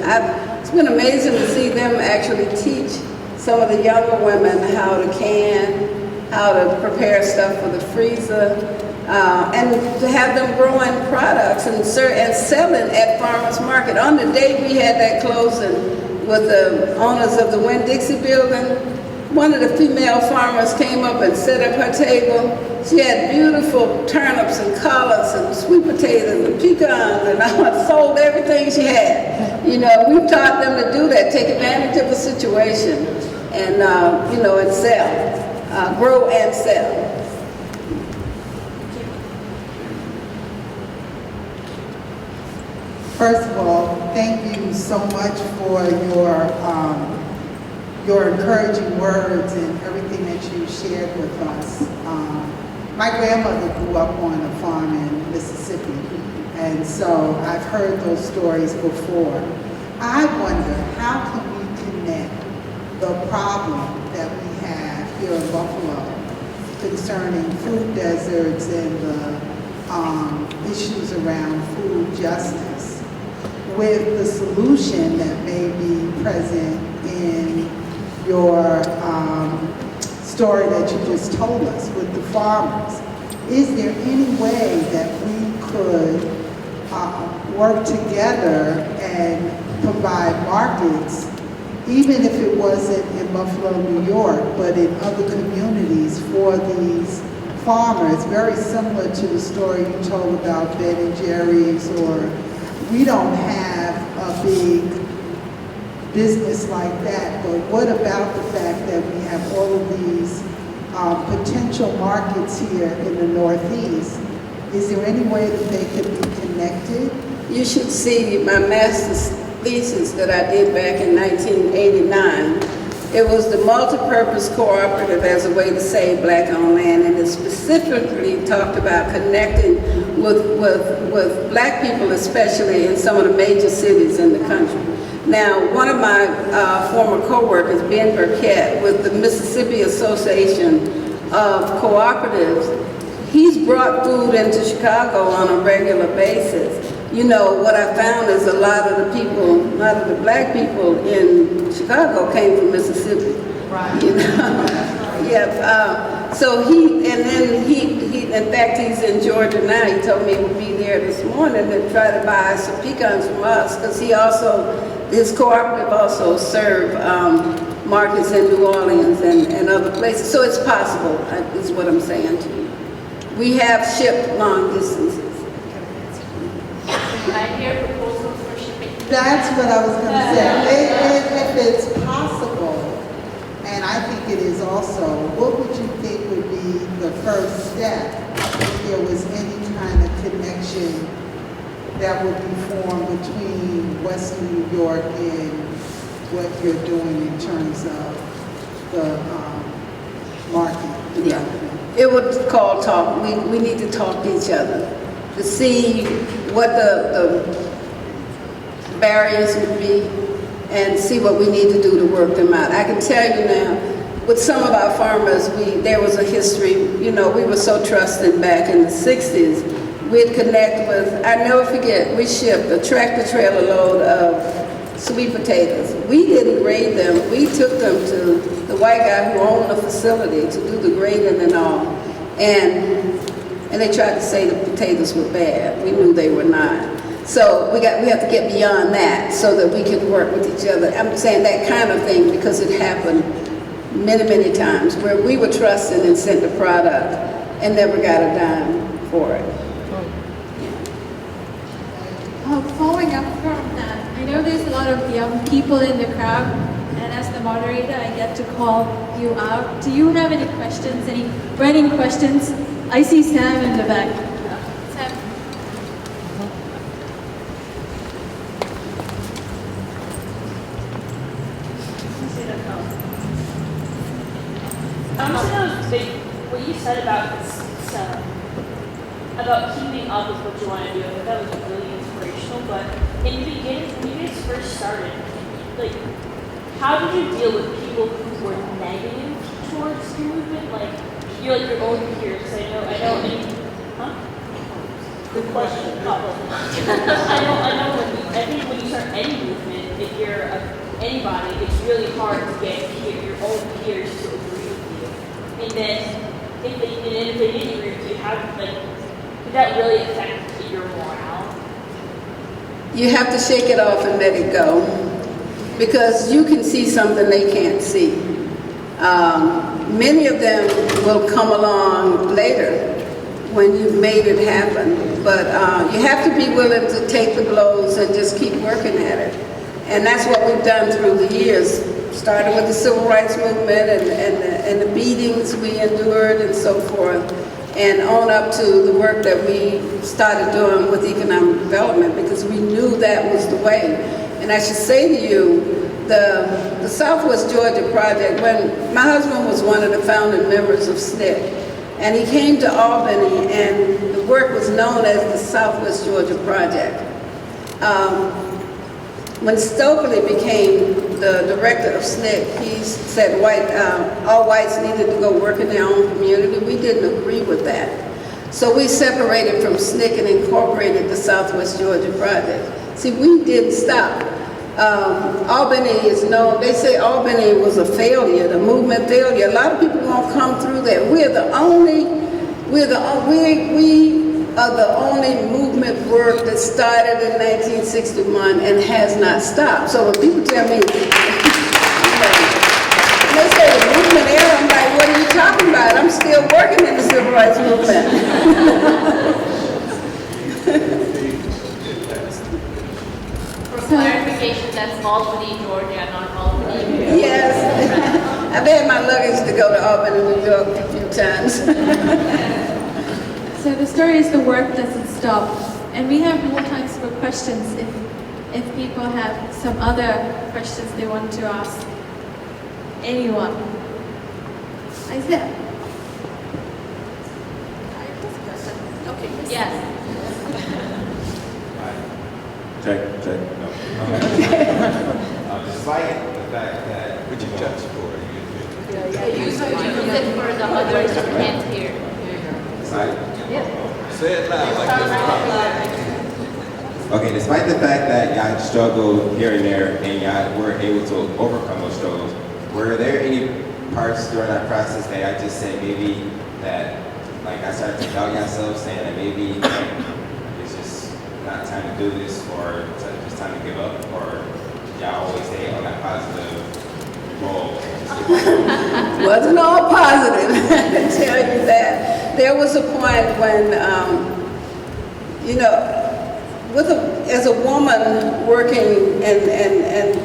It's been amazing to see them actually teach some of the younger women how to can, how to prepare stuff for the freezer, and to have them growing products and selling at farmers market. On the day we had that closing with the owners of the Winn-Dixie building, one of the female farmers came up and set up her table. She had beautiful turnips and collards and sweet potatoes and pecans, and I sold everything she had. You know, we've taught them to do that, take advantage of the situation, and and sell, grow and sell. First of all, thank you so much for your encouraging words and everything that you shared with us. My grandmother grew up on a farm in Mississippi, and so I've heard those stories before. I wonder, how can we connect the problem that we have here in Buffalo concerning food deserts and the issues around food justice with the solution that may be present in your story that you just told us with the farmers. Is there any way that we could work together and provide markets, even if it wasn't in Buffalo, New York, but in other communities for these farmers, very similar to the story you told about Ben and Jerry's, or we don't have a big business like that, but what about the fact that we have all of these potential markets here in the Northeast? Is there any way that they could be connected? You should see my master's thesis that I did back in 1989. It was the multi-purpose cooperative as a way to save black-owned land, and it specifically talked about connecting with black people, especially in some of the major cities in the country. Now, one of my former co-workers, Ben Burkett, with the Mississippi Association of Cooperatives, he's brought food into Chicago on a regular basis. You know, what I found is a lot of the black people in Chicago came from Mississippi. Right. You know? Yeah. So in fact, he's in Georgia now. He told me he would be there this morning to try to buy some pecans from us, because his cooperative also serve markets in New Orleans and other places. So it's possible, is what I'm saying to you. We have shipped long distances. I hear proposals for shipping. That's what I was going to say. If it's possible, and I think it is also, what would you think would be the first step if there was any kind of connection that would be formed between Western New York and what you're doing in terms of the market? Yeah, it would call talk. We need to talk to each other to see what the barriers would be and see what we need to do to work them out. I can tell you now, with some of our farmers, there was a history. You know, we were so trusting back in the 60s. We'd connect with, I never forget, we shipped a tractor-trailer load of sweet potatoes. We didn't grade them. We took them to the white guy who owned the facility to do the grading and all. And they tried to say the potatoes were bad. We knew they were not. So we have to get beyond that so that we can work with each other. I'm saying that kind of thing because it happened many, many times where we were trusted and sent the product and never got a dime for it. Following up from that, I know there's a lot of young people in the crowd, and as the moderator, I get to call you out. Do you have any questions, any burning questions? I see Sam in the back. Sam. What you said about keeping up with what you want to do, I thought that was really inspirational. But in the beginning, when you guys first started, like, how did you deal with people who were negative towards your movement? Like, you're like your own peers. I know. Good question. I think when you start any movement, if you're anybody, it's really hard to get your own peers to agree with you. And then, if they didn't agree with you, did that really affect your morale? You have to shake it off and let it go, because you can see something they can't see. Many of them will come along later when you've made it happen, but you have to be willing to take the blows and just keep working at it. And that's what we've done through the years, started with the civil rights movement and the beatings we endured and so forth, and on up to the work that we started doing with economic development, because we knew that was the way. And I should say to you, the Southwest Georgia Project, when my husband was one of the founding members of SNCC, and he came to Albany, and the work was known as the Southwest Georgia Project. When Stokely became the director of SNCC, he said all whites needed to go work in their own community. We didn't agree with that. So we separated from SNCC and incorporated the Southwest Georgia Project. See, we didn't stop. Albany is known, they say Albany was a failure, the movement failure. A lot of people won't come through there. We are the only movement work that started in 1961 and has not stopped. So when people tell me, they say the movement era, I'm like, what are you talking about? I'm still working in the civil rights movement. For clarification, that's Albany, Georgia, not Albany, New York. Yes. I've had my luggage to go to Albany, New York a few times. So the story is the work doesn't stop, and we have more times for questions if people have some other questions they want to ask anyone. Isaiah. Okay. Yes. Check. No. Despite the fact that which you judge for, Use it for the others who can't hear. Say it loud like this. Okay, despite the fact that y'all struggled here and there and y'all were able to overcome those struggles, were there any parts during that process that I just said maybe that, like, I started to doubt yourself, saying that maybe it's just not time to do this, or just time to give up, or y'all always stay on that positive roll? Wasn't all positive, I can tell you that. There was a point when, you know, as a woman working, and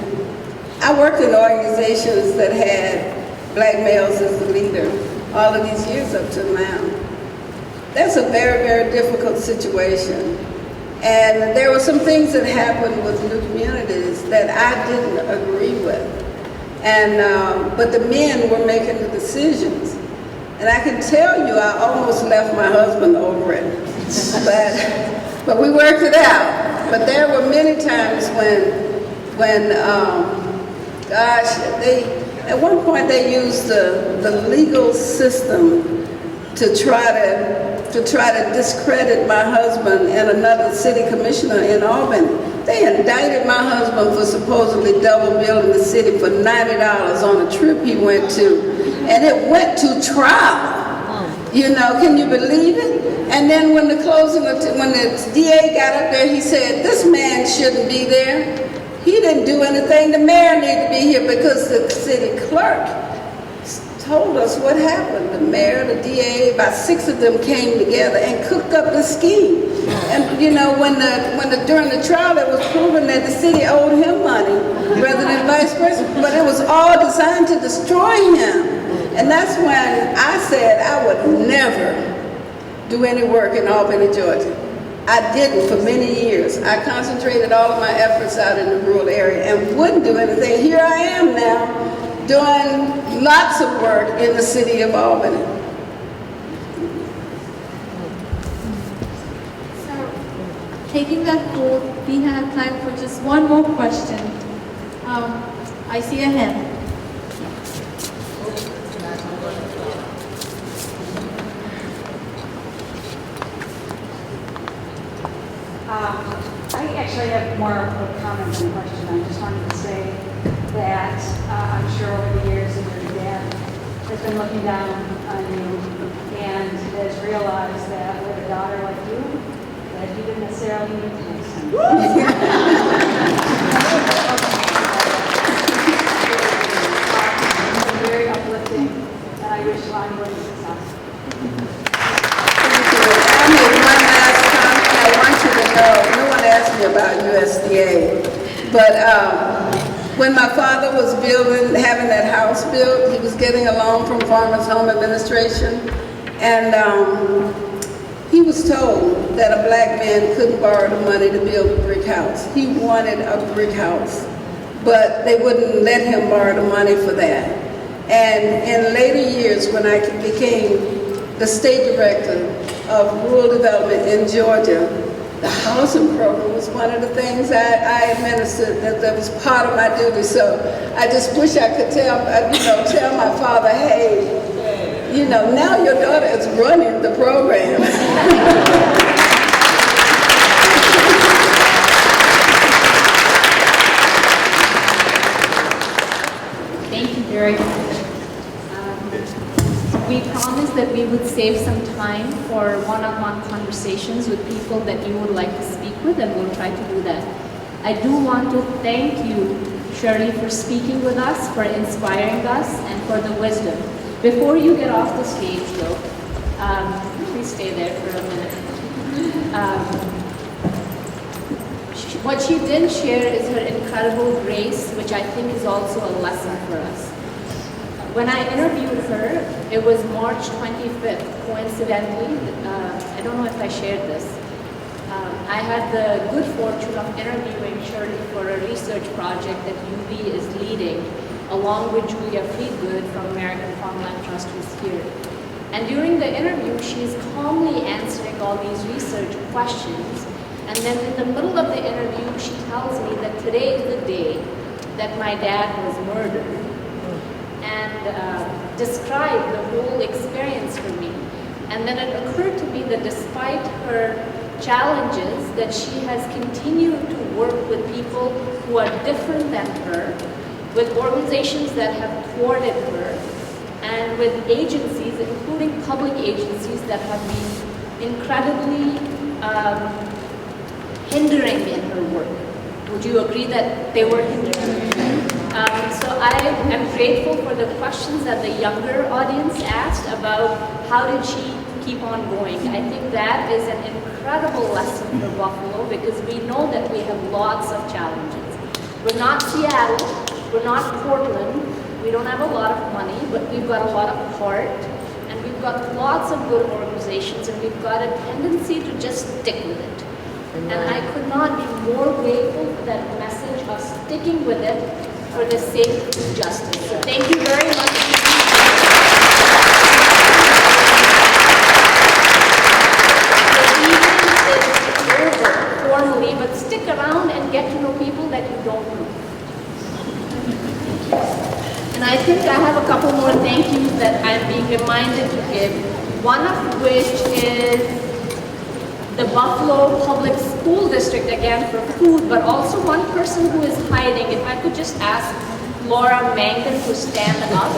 I worked in organizations that had black males as the leader all of these years up to now. That's a very, very difficult situation. And there were some things that happened with new communities that I didn't agree with. And, but the men were making the decisions. And I can tell you, I almost left my husband over it. But we worked it out. But there were many times when gosh, at one point they used the legal system to try to discredit my husband and another city commissioner in Albany. They indicted my husband for supposedly double billing the city for $90 on a trip he went to. And it went to trial. You know, can you believe it? And then when the DA got up there, he said, this man shouldn't be there. He didn't do anything. The mayor needed to be here because the city clerk told us what happened. The mayor, the DA, about 6 of them came together and cooked up the scheme. And you know, during the trial, it was proven that the city owed him money rather than vice versa. But it was all designed to destroy him. And that's when I said I would never do any work in Albany, Georgia. I didn't for many years. I concentrated all of my efforts out in the rural area and wouldn't do anything. Here I am now doing lots of work in the city of Albany. So, taking that hold, we have time for just one more question. I see a hand. I actually have more of a comment than a question. I just wanted to say that I'm sure over the years that your dad has been looking down on you and has realized that with a daughter like you, that you didn't necessarily need to make sense. It's been very uplifting, and I wish Lonnie would success. No one asked me about USDA, but when my father was having that house built, he was getting a loan from Farmers Home Administration, and he was told that a black man couldn't borrow the money to build a brick house. He wanted a brick house, but they wouldn't let him borrow the money for that. And in later years, when I became the state director of rural development in Georgia, the housing program was one of the things I administered that was part of my duty. So I just wish I could tell my father, hey, now your daughter is running the program. Thank you very much. We promised that we would save some time for one-on-one conversations with people that you would like to speak with, and we'll try to do that. I do want to thank you, Shirley, for speaking with us, for inspiring us, and for the wisdom. Before you get off the stage, though, please stay there for a minute. What she didn't share is her incredible grace, which I think is also a lesson for us. When I interviewed her, it was March 25th, coincidentally. I don't know if I shared this. I had the good fortune of interviewing Shirley for a research project that UB is leading, along with Julia Friedgood from American Farmland Trust, who's here. And during the interview, she's calmly answering all these research questions. And then in the middle of the interview, she tells me that today is the day that my dad was murdered, and described the whole experience for me. And then it occurred to me that despite her challenges, that she has continued to work with people who are different than her, with organizations that have thwarted her, and with agencies, including public agencies, that have been incredibly hindering in her work. Would you agree that they were hindering? So I am grateful for the questions that the younger audience asked about how did she keep on going. I think that is an incredible lesson for Buffalo, because we know that we have lots of challenges. We're not Seattle, we're not Portland, we don't have a lot of money, but we've got a lot of heart, and we've got lots of good organizations, and we've got a tendency to just stick with it. And I could not be more grateful for that message of sticking with it for the sake of justice. So thank you very much. Formally, but stick around and get to know people that you don't know. And I think I have a couple more thank yous that I'm being reminded to give, one of which is the Buffalo Public School District, again for food, but also one person who is hiding. If I could just ask Laura Mangan to stand up.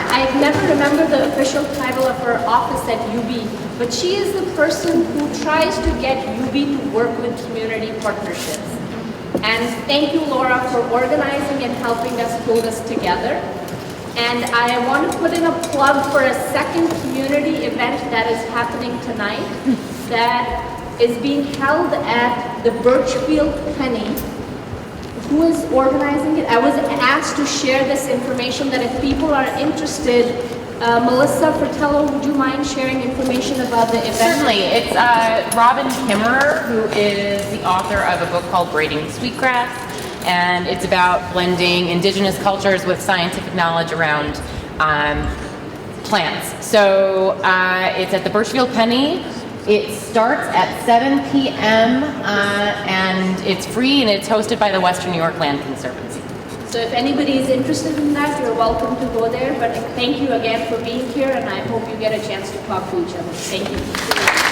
I never remember the official title of her office at UB, but she is the person who tries to get UB to work with community partnerships. And thank you, Laura, for organizing and helping us pull this together. And I want to put in a plug for a second community event that is happening tonight that is being held at the Birchfield Penny. Who is organizing it? I was asked to share this information, that if people are interested, Melissa Fratello, would you mind sharing information about the event? Certainly. It's Robin Kimmerer, who is the author of a book called Braiding Sweetgrass, and it's about blending indigenous cultures with scientific knowledge around plants. So it's at the Birchfield Penny. It starts at 7 p.m. And it's free, and it's hosted by the Western New York Land Conservancy. So if anybody is interested in that, you're welcome to go there. But thank you again for being here, and I hope you get a chance to talk to each other. Thank you.